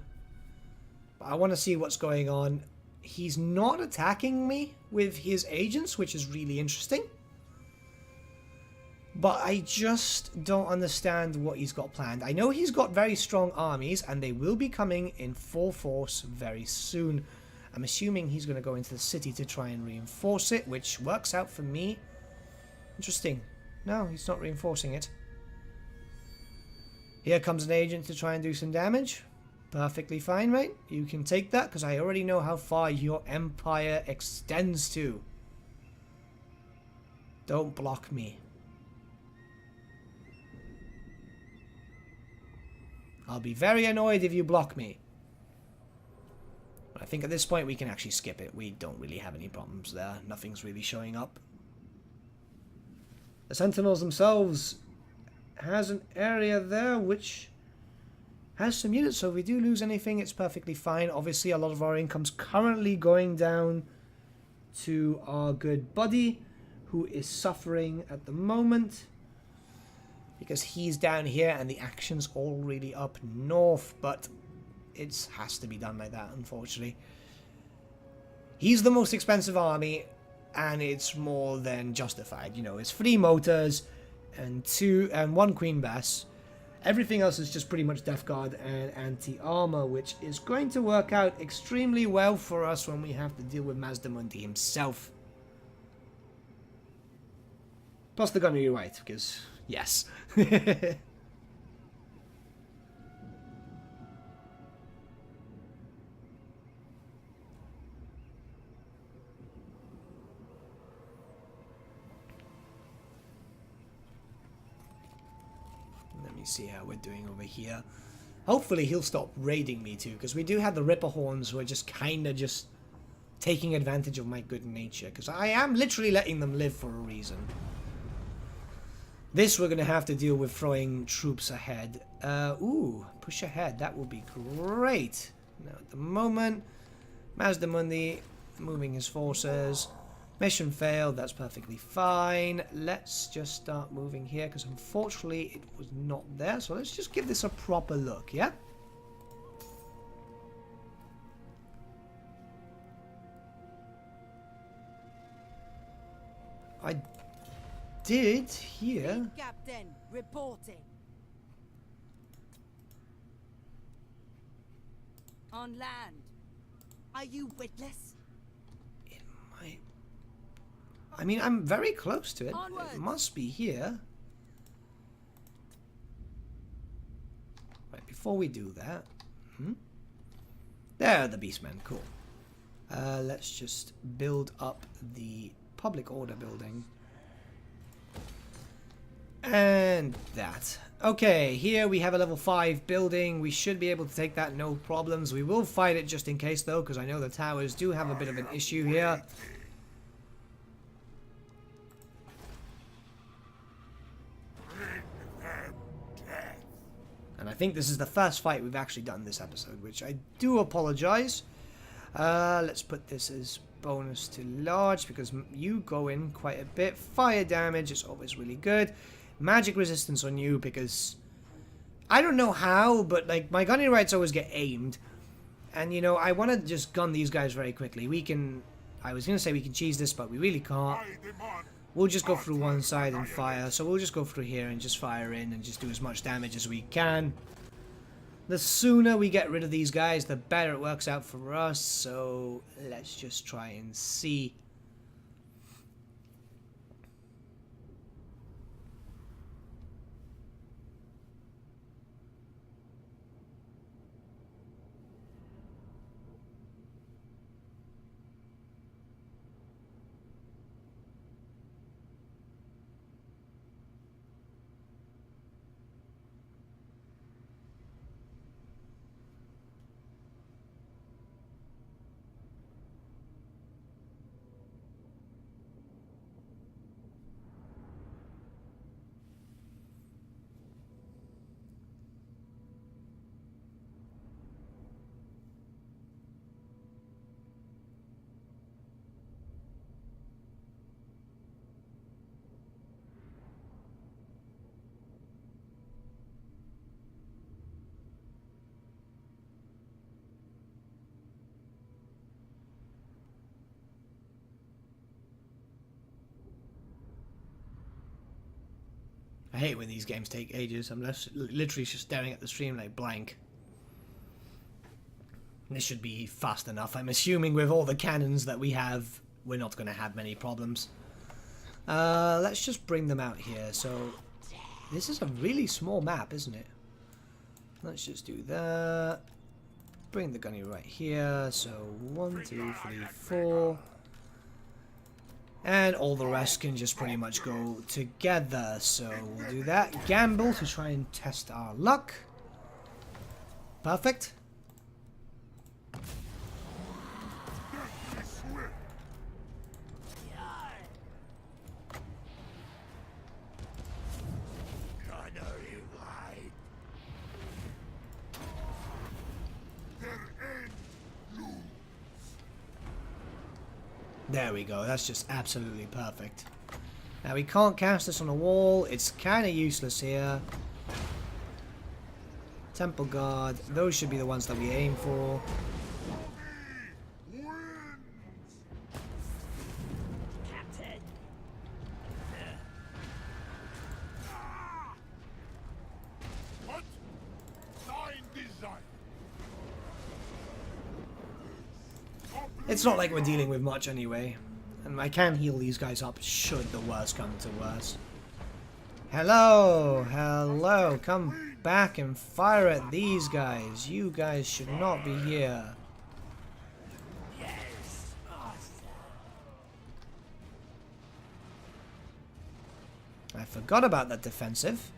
Speaker 1: But I want to see what's going on. He's not attacking me with his agents, which is really interesting. But I just don't understand what he's got planned. I know he's got very strong armies, and they will be coming in full force very soon. I'm assuming he's going to go into the city to try and reinforce it, which works out for me. Interesting. No, he's not reinforcing it. Here comes an agent to try and do some damage. Perfectly fine, mate. You can take that, because I already know how far your empire extends to. Don't block me. I'll be very annoyed if you block me. But I think at this point we can actually skip it. We don't really have any problems there. Nothing's really showing up. The Sentinels themselves has an area there which has some units, so if we do lose anything, it's perfectly fine. Obviously, a lot of our income's currently going down to our good buddy, who is suffering at the moment, because he's down here and the action's all really up north, but it has to be done like that, unfortunately. He's the most expensive army, and it's more than justified. You know, it's 3 motors and 1 Queen Bess. Everything else is just pretty much Death Guard and anti-armor, which is going to work out extremely well for us when we have to deal with Mazdamundi himself. Plus the gunnery right, because, yes. Let me see how we're doing over here. Hopefully he'll stop raiding me too, because we do have the Ripper Horns who are just kind of just taking advantage of my good nature, because I am literally letting them live for a reason. This we're going to have to deal with throwing troops ahead. Ooh, push ahead. That would be great. Now, at the moment, Mazdamundi moving his forces. Mission failed. That's perfectly fine. Let's just start moving here, because unfortunately it was not there. So let's just give this a proper look, yeah? I did hear.
Speaker 4: Captain, reporting. On land. Are you witless?
Speaker 1: It might. I mean, I'm very close to it.
Speaker 4: Onwards.
Speaker 1: It must be here. Right, before we do that. There are the Beastmen. Cool. Let's just build up the public order building. And that. Okay, here we have a level 5 building. We should be able to take that, no problems. We will fight it just in case, though, because I know the towers do have a bit of an issue here. And I think this is the first fight we've actually done this episode, which I do apologize. Let's put this as bonus to large, because you go in quite a bit. Fire damage is always really good. Magic resistance on you, because I don't know how, but like my gunning rights always get aimed, and you know I want to just gun these guys very quickly. We can, I was gonna say we can cheese this, but we really can't. We'll just go through one side and fire. So we'll just go through here and just fire in and just do as much damage as we can. The sooner we get rid of these guys, the better it works out for us. So let's just try and see. I hate when these games take ages. I'm literally just staring at the stream like blank. This should be fast enough. I'm assuming with all the cannons that we have, we're not going to have many problems. Let's just bring them out here. So, this is a really small map, isn't it? Let's just do that. bring the gunny right here. So 1, 2, 3, 4. And all the rest can just pretty much go together. So we'll do that. Gamble to try and test our luck. Perfect. There we go, that's just absolutely perfect. Now we can't cast this on a wall, it's kind of useless here. Temple Guard, those should be the ones that we aim for. It's not like we're dealing with much anyway. And I can heal these guys up should the worst come to worst. Hello! Hello! Come back and fire at these guys. You guys should not be here. I forgot about that defensive.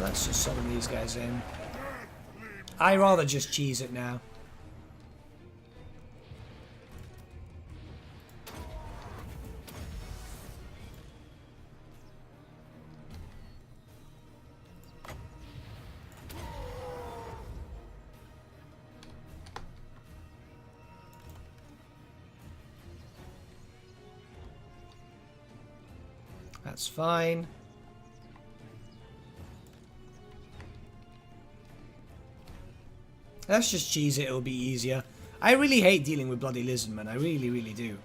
Speaker 1: Let's just summon these guys in. I rather just cheese it now. That's fine. Let's just cheese it, it'll be easier. I really hate dealing with bloody lizard, man. I really, really do.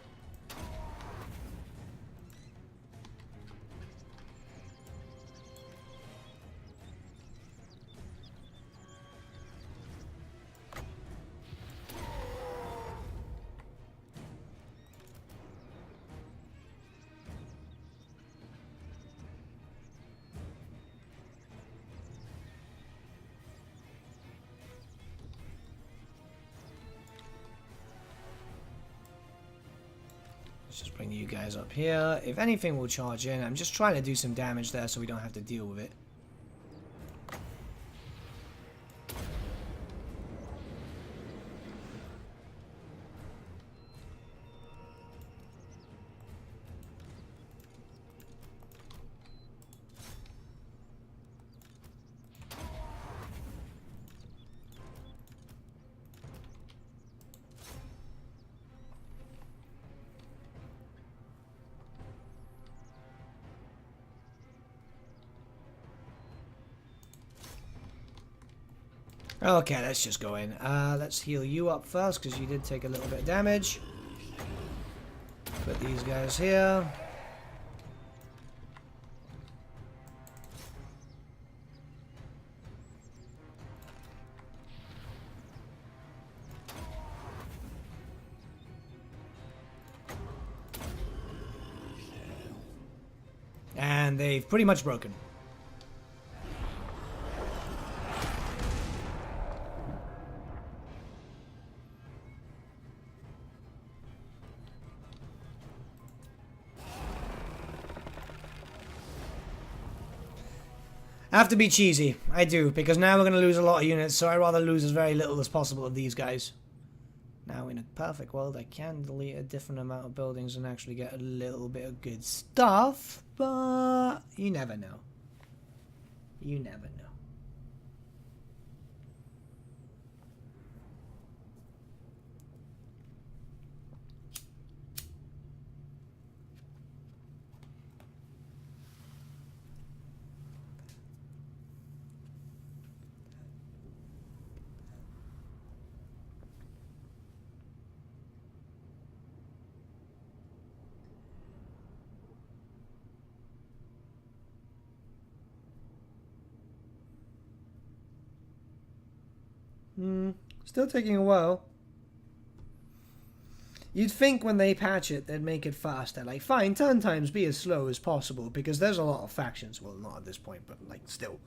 Speaker 1: Let's just bring you guys up here. If anything, we'll charge in. I'm just trying to do some damage there so we don't have to deal with it. Okay, let's just go in. Let's heal you up first, because you did take a little bit of damage. Put these guys here. And they've pretty much broken. I have to be cheesy. I do, because now we're going to lose a lot of units, so I'd rather lose as very little as possible of these guys. Now, in a perfect world, I can delete a different amount of buildings and actually get a little bit of good stuff, but you never know. You never know. Still taking a while. You'd think when they patch it, they'd make it faster. Like, fine, turn times be as slow as possible, because there's a lot of factions. Well, not at this point, but, like, still.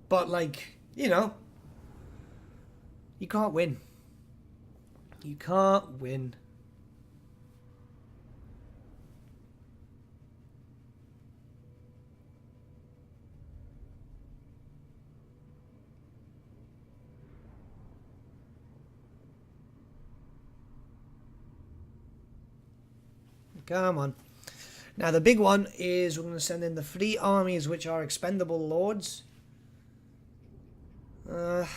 Speaker 1: But, like, you know, you can't win. You can't win. Come on. Now, the big one is we're going to send in the 3 armies, which are expendable lords. This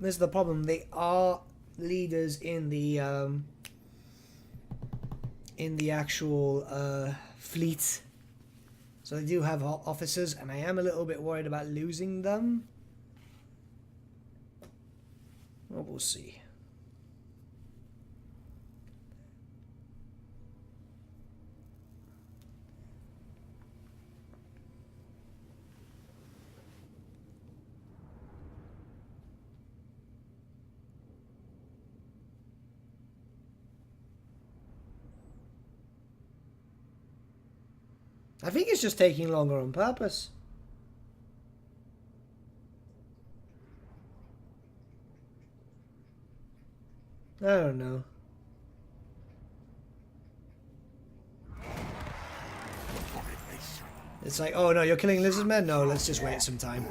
Speaker 1: is the problem. They are leaders in the actual fleet. So they do have officers, and I am a little bit worried about losing them. Well, we'll see. I think it's just taking longer on purpose. I don't know. It's like, oh no, you're killing lizardmen? No, let's just wait some time.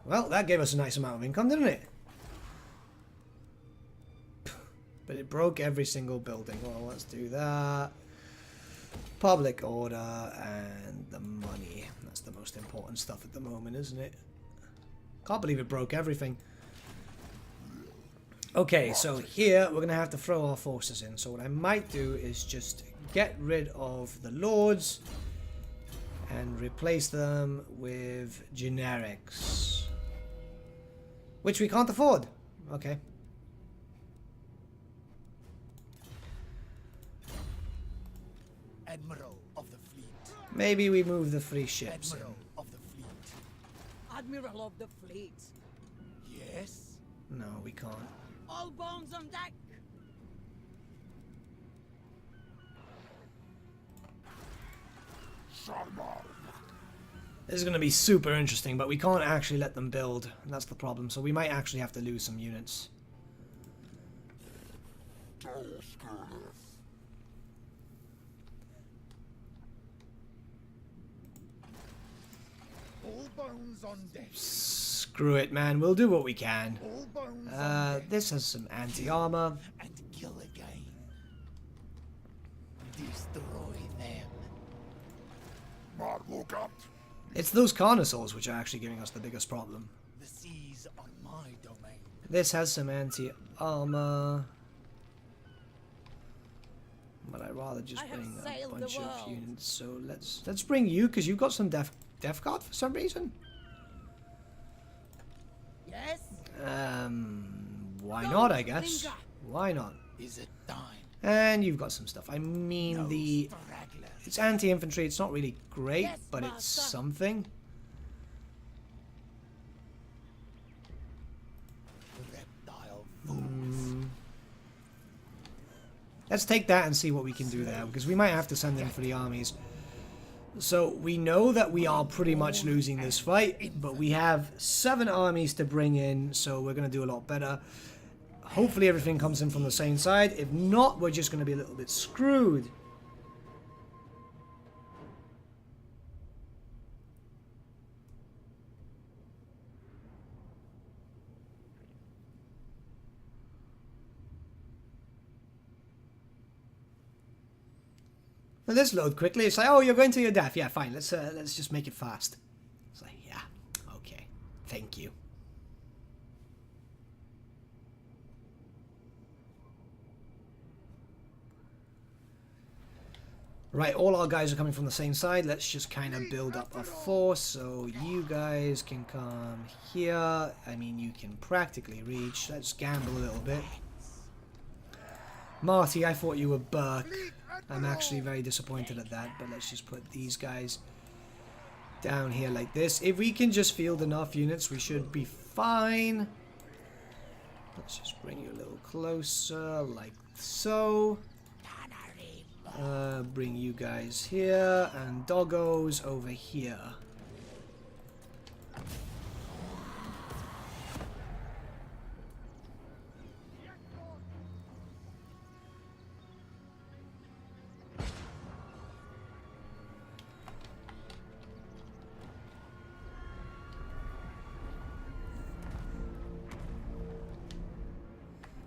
Speaker 1: Well, that gave us a nice amount of income, didn't it? But it broke every single building. Well, let's do that. Public order and the money. That's the most important stuff at the moment, isn't it? Can't believe it broke everything. Okay, so here we're going to have to throw our forces in. So what I might do is just get rid of the lords and replace them with generics. Which we can't afford. Okay.
Speaker 3: Admiral of the fleet.
Speaker 1: Maybe we move the 3 ships in.
Speaker 3: Admiral of the fleet.
Speaker 4: Admiral of the fleet.
Speaker 3: Yes.
Speaker 1: No, we can't.
Speaker 4: All bones on deck.
Speaker 1: This is going to be super interesting, but we can't actually let them build. And that's the problem. So we might actually have to lose some units.
Speaker 3: All bones on deck.
Speaker 1: Screw it, man. We'll do what we can.
Speaker 3: All bones on deck.
Speaker 1: This has some anti-armor.
Speaker 3: And kill again. Destroy them.
Speaker 1: It's those carnosaurs which are actually giving us the biggest problem.
Speaker 3: The seas are my domain.
Speaker 1: This has some anti-armor. But I'd rather just bring a bunch of units. So let's bring you, because you've got some Death Guard for some reason.
Speaker 4: Yes.
Speaker 1: Why not, I guess? Why not?
Speaker 3: Is it time?
Speaker 1: And you've got some stuff. I mean,
Speaker 3: No
Speaker 1: it's anti-infantry. It's not really great,
Speaker 4: Yes,
Speaker 1: but it's
Speaker 4: master.
Speaker 1: something.
Speaker 3: Reptile fools.
Speaker 1: Let's take that and see what we can do there, because we might have to send in 3 armies. So we know that we are pretty much losing this fight, but we have 7 armies to bring in, so we're going to do a lot better. Hopefully everything comes in from the same side. If not, we're just going to be a little bit screwed. Now this load quickly. It's like, oh, you're going to your death. Yeah, fine. Let's just make it fast. It's like, yeah, okay, thank you. Right, all our guys are coming from the same side. Let's just kind of build up a force. So you guys can come here. I mean, you can practically reach. Let's gamble a little bit. Marty, I thought you were Burke. I'm actually very disappointed at that, but let's just put these guys down here like this. If we can just field enough units, we should be fine. Let's just bring you a little closer, like so. Bring you guys here, and doggos over here.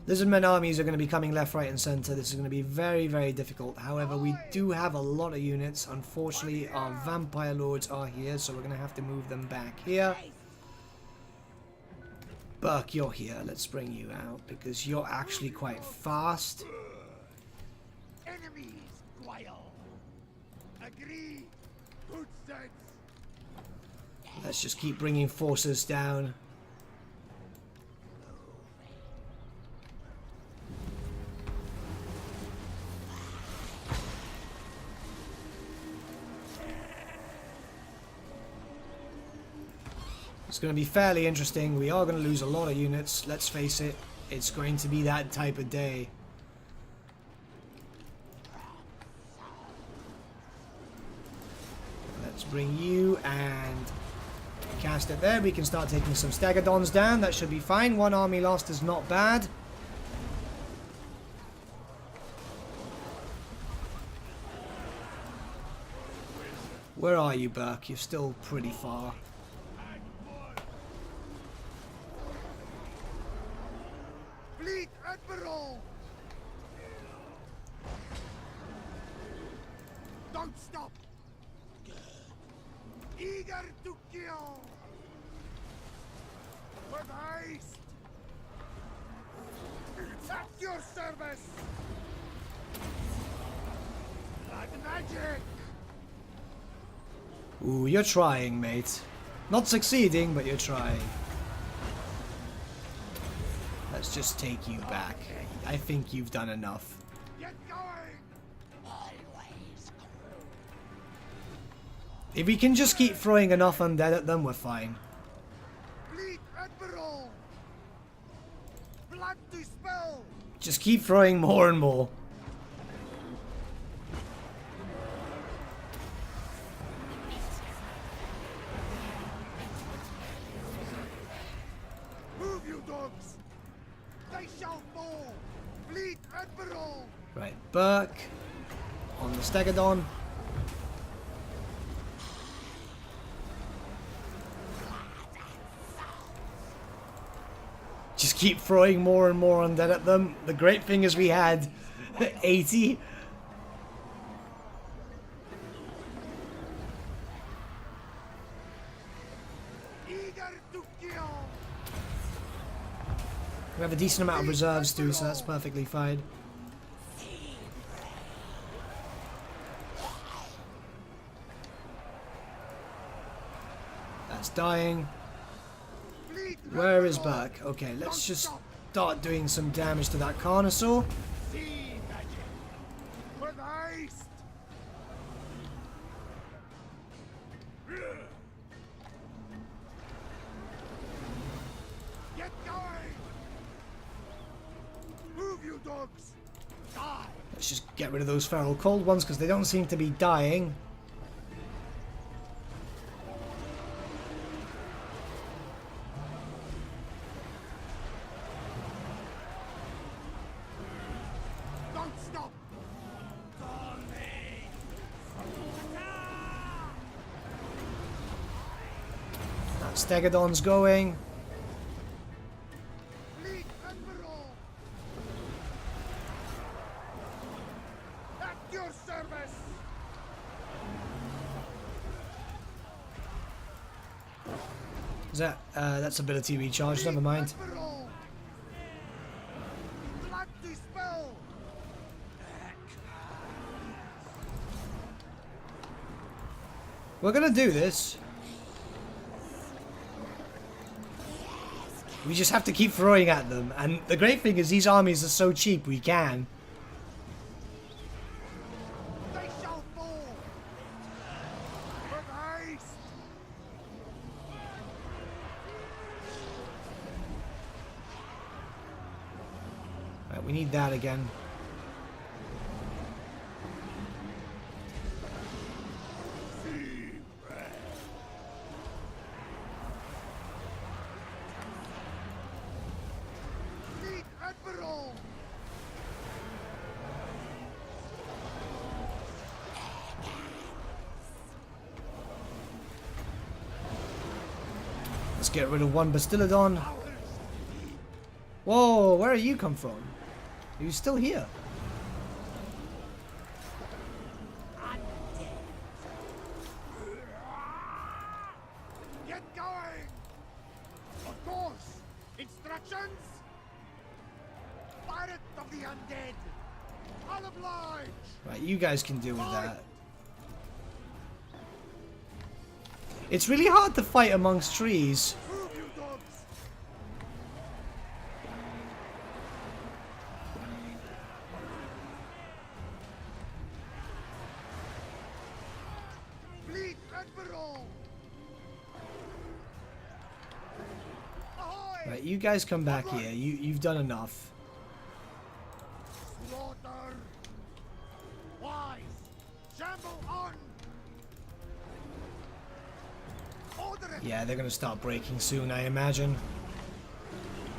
Speaker 1: Lizardmen armies are going to be coming left, right, and center. This is going to be very, very difficult. However, we do have a lot of units. Unfortunately, our vampire lords are here, so we're going to have to move them back here. Burke, you're here. Let's bring you out because you're actually quite fast.
Speaker 3: Enemies, Guile. Agree. Good sense.
Speaker 1: Let's just keep bringing forces down. It's going to be fairly interesting. We are going to lose a lot of units. Let's face it. It's going to be that type of day. Let's bring you and cast it there. We can start taking some Stegodons down. That should be fine. One army lost is not bad. Where are you, Burke? You're still pretty far.
Speaker 3: Fleet Admiral! Don't stop! Good. Eager to kill! With haste! At your service! Like magic!
Speaker 1: Ooh, you're trying, mate. Not succeeding, but you're trying. Let's just take you back. I think you've done enough.
Speaker 3: Get going! Always.
Speaker 1: If we can just keep throwing enough undead at them, we're fine.
Speaker 3: Fleet Admiral! Blood to spill!
Speaker 1: Just keep throwing more and more.
Speaker 3: Move, you dogs! They shall fall! Fleet Admiral!
Speaker 1: Right, Burke. On the Stegodon. Just keep throwing more and more undead at them. The great thing is we had 80.
Speaker 3: Eager to kill!
Speaker 1: We have a decent amount of reserves too, so that's perfectly fine. That's dying.
Speaker 3: Fleet
Speaker 1: Where is
Speaker 3: Admiral!
Speaker 1: Burke? Okay, let's just start doing some damage to that Carnosaur.
Speaker 3: Sea magic! With haste! Get going! Move, you dogs! Die!
Speaker 1: Let's just get rid of those feral cold ones because they don't seem to be dying.
Speaker 3: Don't stop!
Speaker 1: That Stegodon's going.
Speaker 3: Fleet Admiral! At your service!
Speaker 1: Is that that's ability recharge? Never mind.
Speaker 3: Admiral! Blood to spill!
Speaker 1: We're gonna do this. We just have to keep throwing at them, and the great thing is these armies are so cheap we can.
Speaker 3: They shall fall! With haste!
Speaker 1: we need that again.
Speaker 3: Fleet Admiral!
Speaker 1: Let's get rid of one Bastillodon. Whoa, where are you come from? Are you still here?
Speaker 3: Get going! Of course! Instructions? Pirate of the Undead! I'll oblige!
Speaker 1: Right, you guys can deal with that. It's really hard to fight amongst trees.
Speaker 3: Move, you dogs! Fleet Admiral! Ahoy!
Speaker 1: Right, you guys come back here. You've done enough.
Speaker 3: Slaughter! Wise! Shamble on! Order it!
Speaker 1: Yeah, they're gonna start breaking soon, I imagine.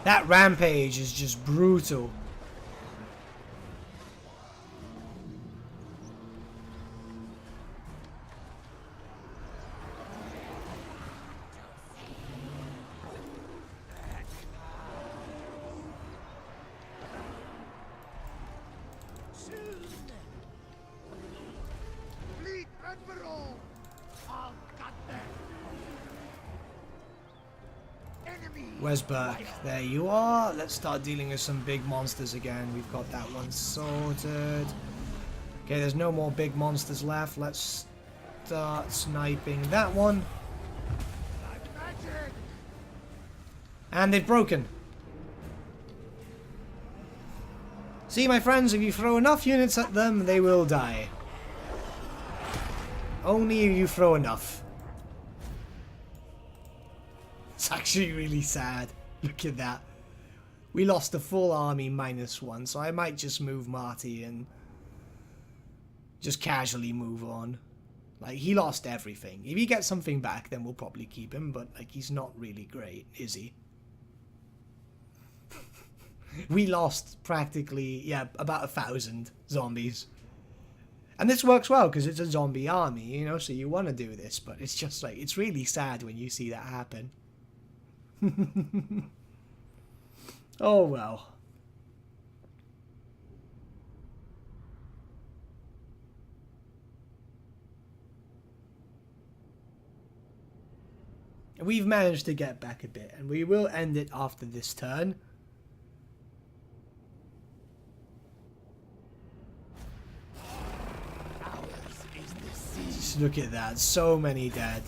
Speaker 1: That rampage is just brutal.
Speaker 3: Fleet Admiral! I'll cut them! Enemy!
Speaker 1: Where's Burke? There you are. Let's start dealing with some big monsters again. We've got that one sorted. Okay, there's no more big monsters left. Let's start sniping that one.
Speaker 3: Magic!
Speaker 1: And they've broken. See, my friends, if you throw enough units at them, they will die. Only if you throw enough. It's actually really sad. Look at that. We lost a full army -1, so I might just move Marty and just casually move on. Like, he lost everything. If he gets something back, then we'll probably keep him, but, like, he's not really great, is he? We lost practically, yeah, about 1,000 zombies. And this works well, because it's a zombie army, you know, so you want to do this, but it's just, like, it's really sad when you see that happen. Oh, well. We've managed to get back a bit, and we will end it after this turn. Just look at that, so many dead.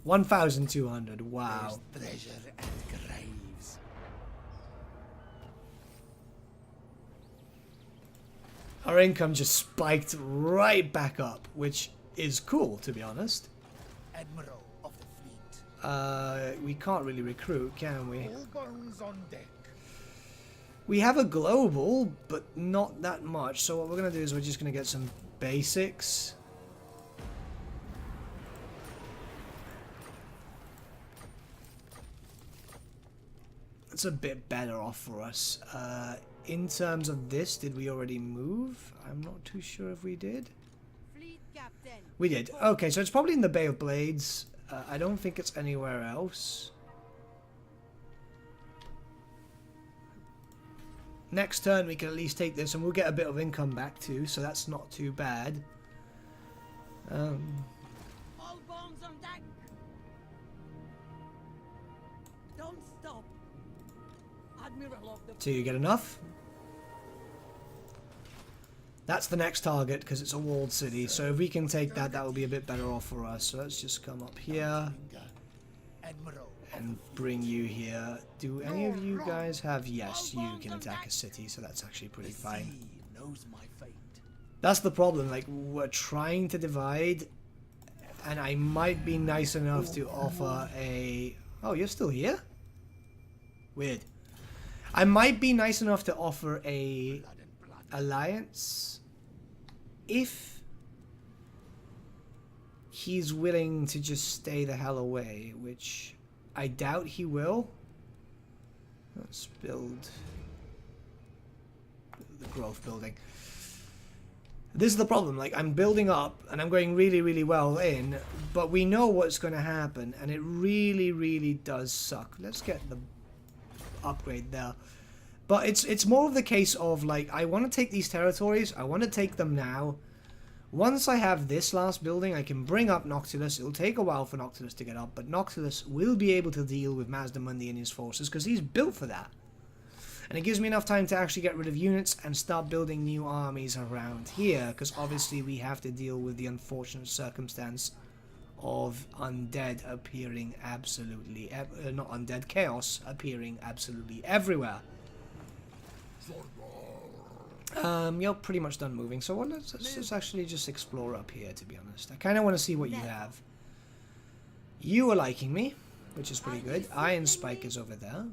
Speaker 1: 1,200, wow.
Speaker 3: Treasure and graves.
Speaker 1: Our income just spiked right back up, which is cool, to be honest.
Speaker 3: Admiral of the fleet.
Speaker 1: We can't really recruit, can we?
Speaker 3: All bones on deck.
Speaker 1: We have a global, but not that much. So what we're going to do is we're just going to get some basics. That's a bit better off for us. In terms of this, did we already move? I'm not too sure if we did.
Speaker 4: Fleet captain.
Speaker 1: We did. Okay, so it's probably in the Bay of Blades. I don't think it's anywhere else. Next turn we can at least take this and we'll get a bit of income back too, so that's not too bad.
Speaker 4: All bombs on deck. Don't stop. Admiral of the
Speaker 1: So you get enough? That's the next target because it's a walled city, so if we can take that, that will be a bit better off for us. So let's just come up here
Speaker 3: Admiral.
Speaker 1: and bring you here. Do any of you guys have... Yes, you can attack a city, so that's actually pretty fine.
Speaker 3: Sea knows my fate.
Speaker 1: That's the problem, like, we're trying to divide, and I might be nice enough to offer a... Oh, you're still here? Weird. I might be nice enough to offer a alliance if he's willing to just stay the hell away, which I doubt he will. Let's build the growth building. This is the problem, like, I'm building up and I'm going really, really well in, but we know what's going to happen, and it really, really does suck. Let's get the upgrade there. But it's more of the case of, like, I want to take these territories, I want to take them now. Once I have this last building, I can bring up Noctilus. It'll take a while for Noctilus to get up, but Noctilus will be able to deal with Mazdamundi and his forces, because he's built for that. And it gives me enough time to actually get rid of units and start building new armies around here, because obviously we have to deal with the unfortunate circumstance of undead appearing absolutely... not undead, chaos appearing absolutely everywhere. You're pretty much done moving, so let's actually just explore up here, to be honest. I kind of want to see what you have. You are liking me, which is pretty good. Iron Spike is over there.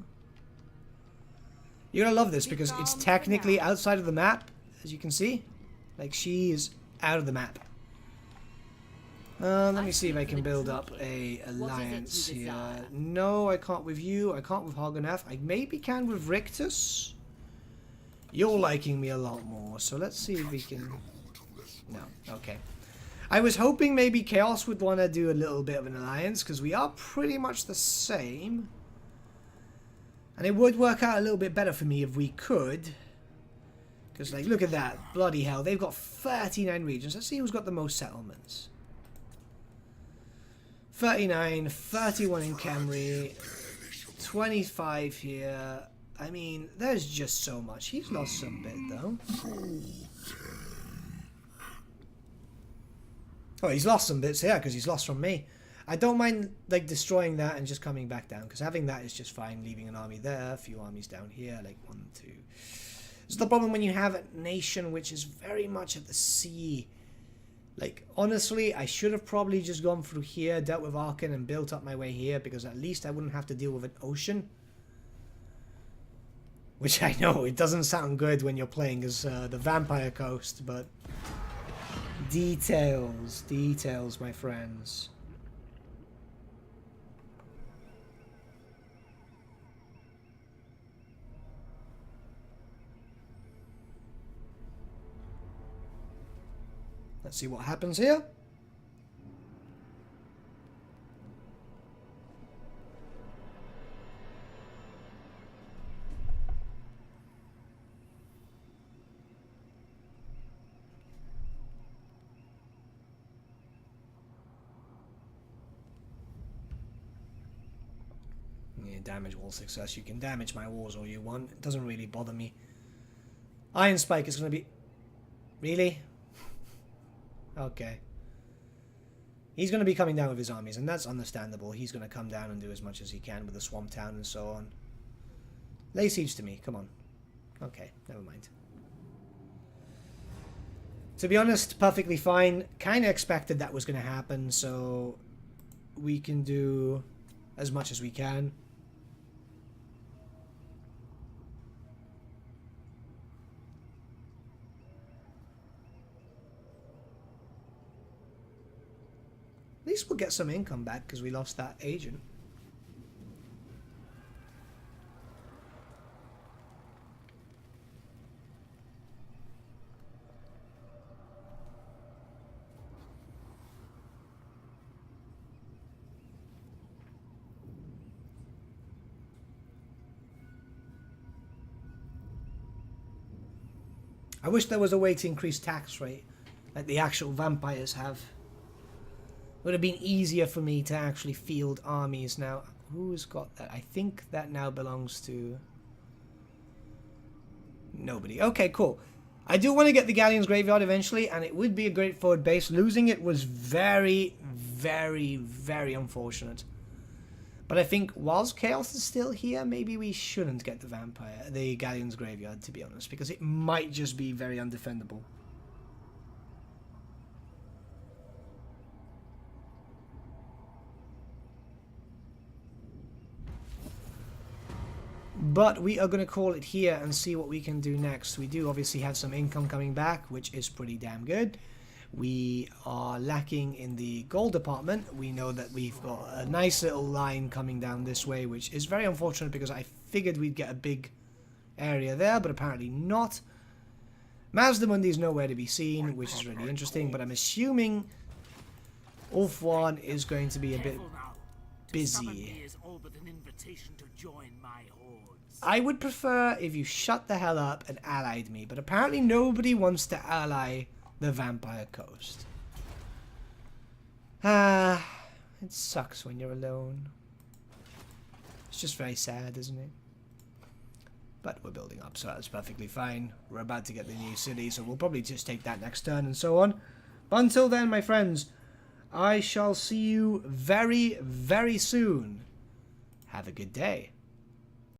Speaker 1: You're gonna love this because it's technically outside of the map, as you can see. Like, she is out of the map. Let me see if I can build up a alliance here. No, I can't with you. I can't with Hagenef. I maybe can with Rictus. You're liking me a lot more, so let's see if we can... No, okay. I was hoping maybe Chaos would want to do a little bit of an alliance, because we are pretty much the same. And it would work out a little bit better for me if we could. Because, like, look at that. Bloody hell. They've got 39 regions. Let's see who's got the most settlements. 39, 31 in Camry, 25 here. I mean, there's just so much. He's lost some bit, though. Oh, he's lost some bits here because he's lost from me. I don't mind, like, destroying that and just coming back down, because having that is just fine. Leaving an army there, a few armies down here, like 1, 2. It's the problem when you have a nation which is very much at the sea. Like, honestly, I should have probably just gone through here, dealt with Arkan, and built up my way here, because at least I wouldn't have to deal with an ocean. Which I know, it doesn't sound good when you're playing as the Vampire Coast, but... Details, details, my friends. Let's see what happens here. Yeah, damage wall success. You can damage my walls all you want. It doesn't really bother me. Iron Spike is going to be... Really? Okay. He's going to be coming down with his armies, and that's understandable. He's going to come down and do as much as he can with the Swamp Town and so on. Lay siege to me. Come on. Okay, never mind. To be honest, perfectly fine. Kind of expected that was going to happen, so we can do as much as we can. At least we'll get some income back because we lost that agent. I wish there was a way to increase tax rate like the actual vampires have. Would have been easier for me to actually field armies now. Who's got that? I think that now belongs to... nobody. Okay, cool. I do want to get the Galleon's Graveyard eventually, and it would be a great forward base. Losing it was very, very, very unfortunate. But I think whilst Chaos is still here, maybe we shouldn't get the Galleon's Graveyard, to be honest, because it might just be very undefendable. But we are going to call it here and see what we can do next. We do obviously have some income coming back, which is pretty damn good. We are lacking in the gold department. We know that we've got a nice little line coming down this way, which is very unfortunate because I figured we'd get a big area there, but apparently not. Mazdamundi is nowhere to be seen, which is really interesting, but I'm assuming Ulfwan is going to be a bit busy. I would prefer if you shut the hell up and allied me, but apparently nobody wants to ally the Vampire Coast. It sucks when you're alone. It's just very sad, isn't it? But we're building up, so that's perfectly fine. We're about to get the new city, so we'll probably just take that next turn and so on. But until then, my friends, I shall see you very, very soon. Have a good day.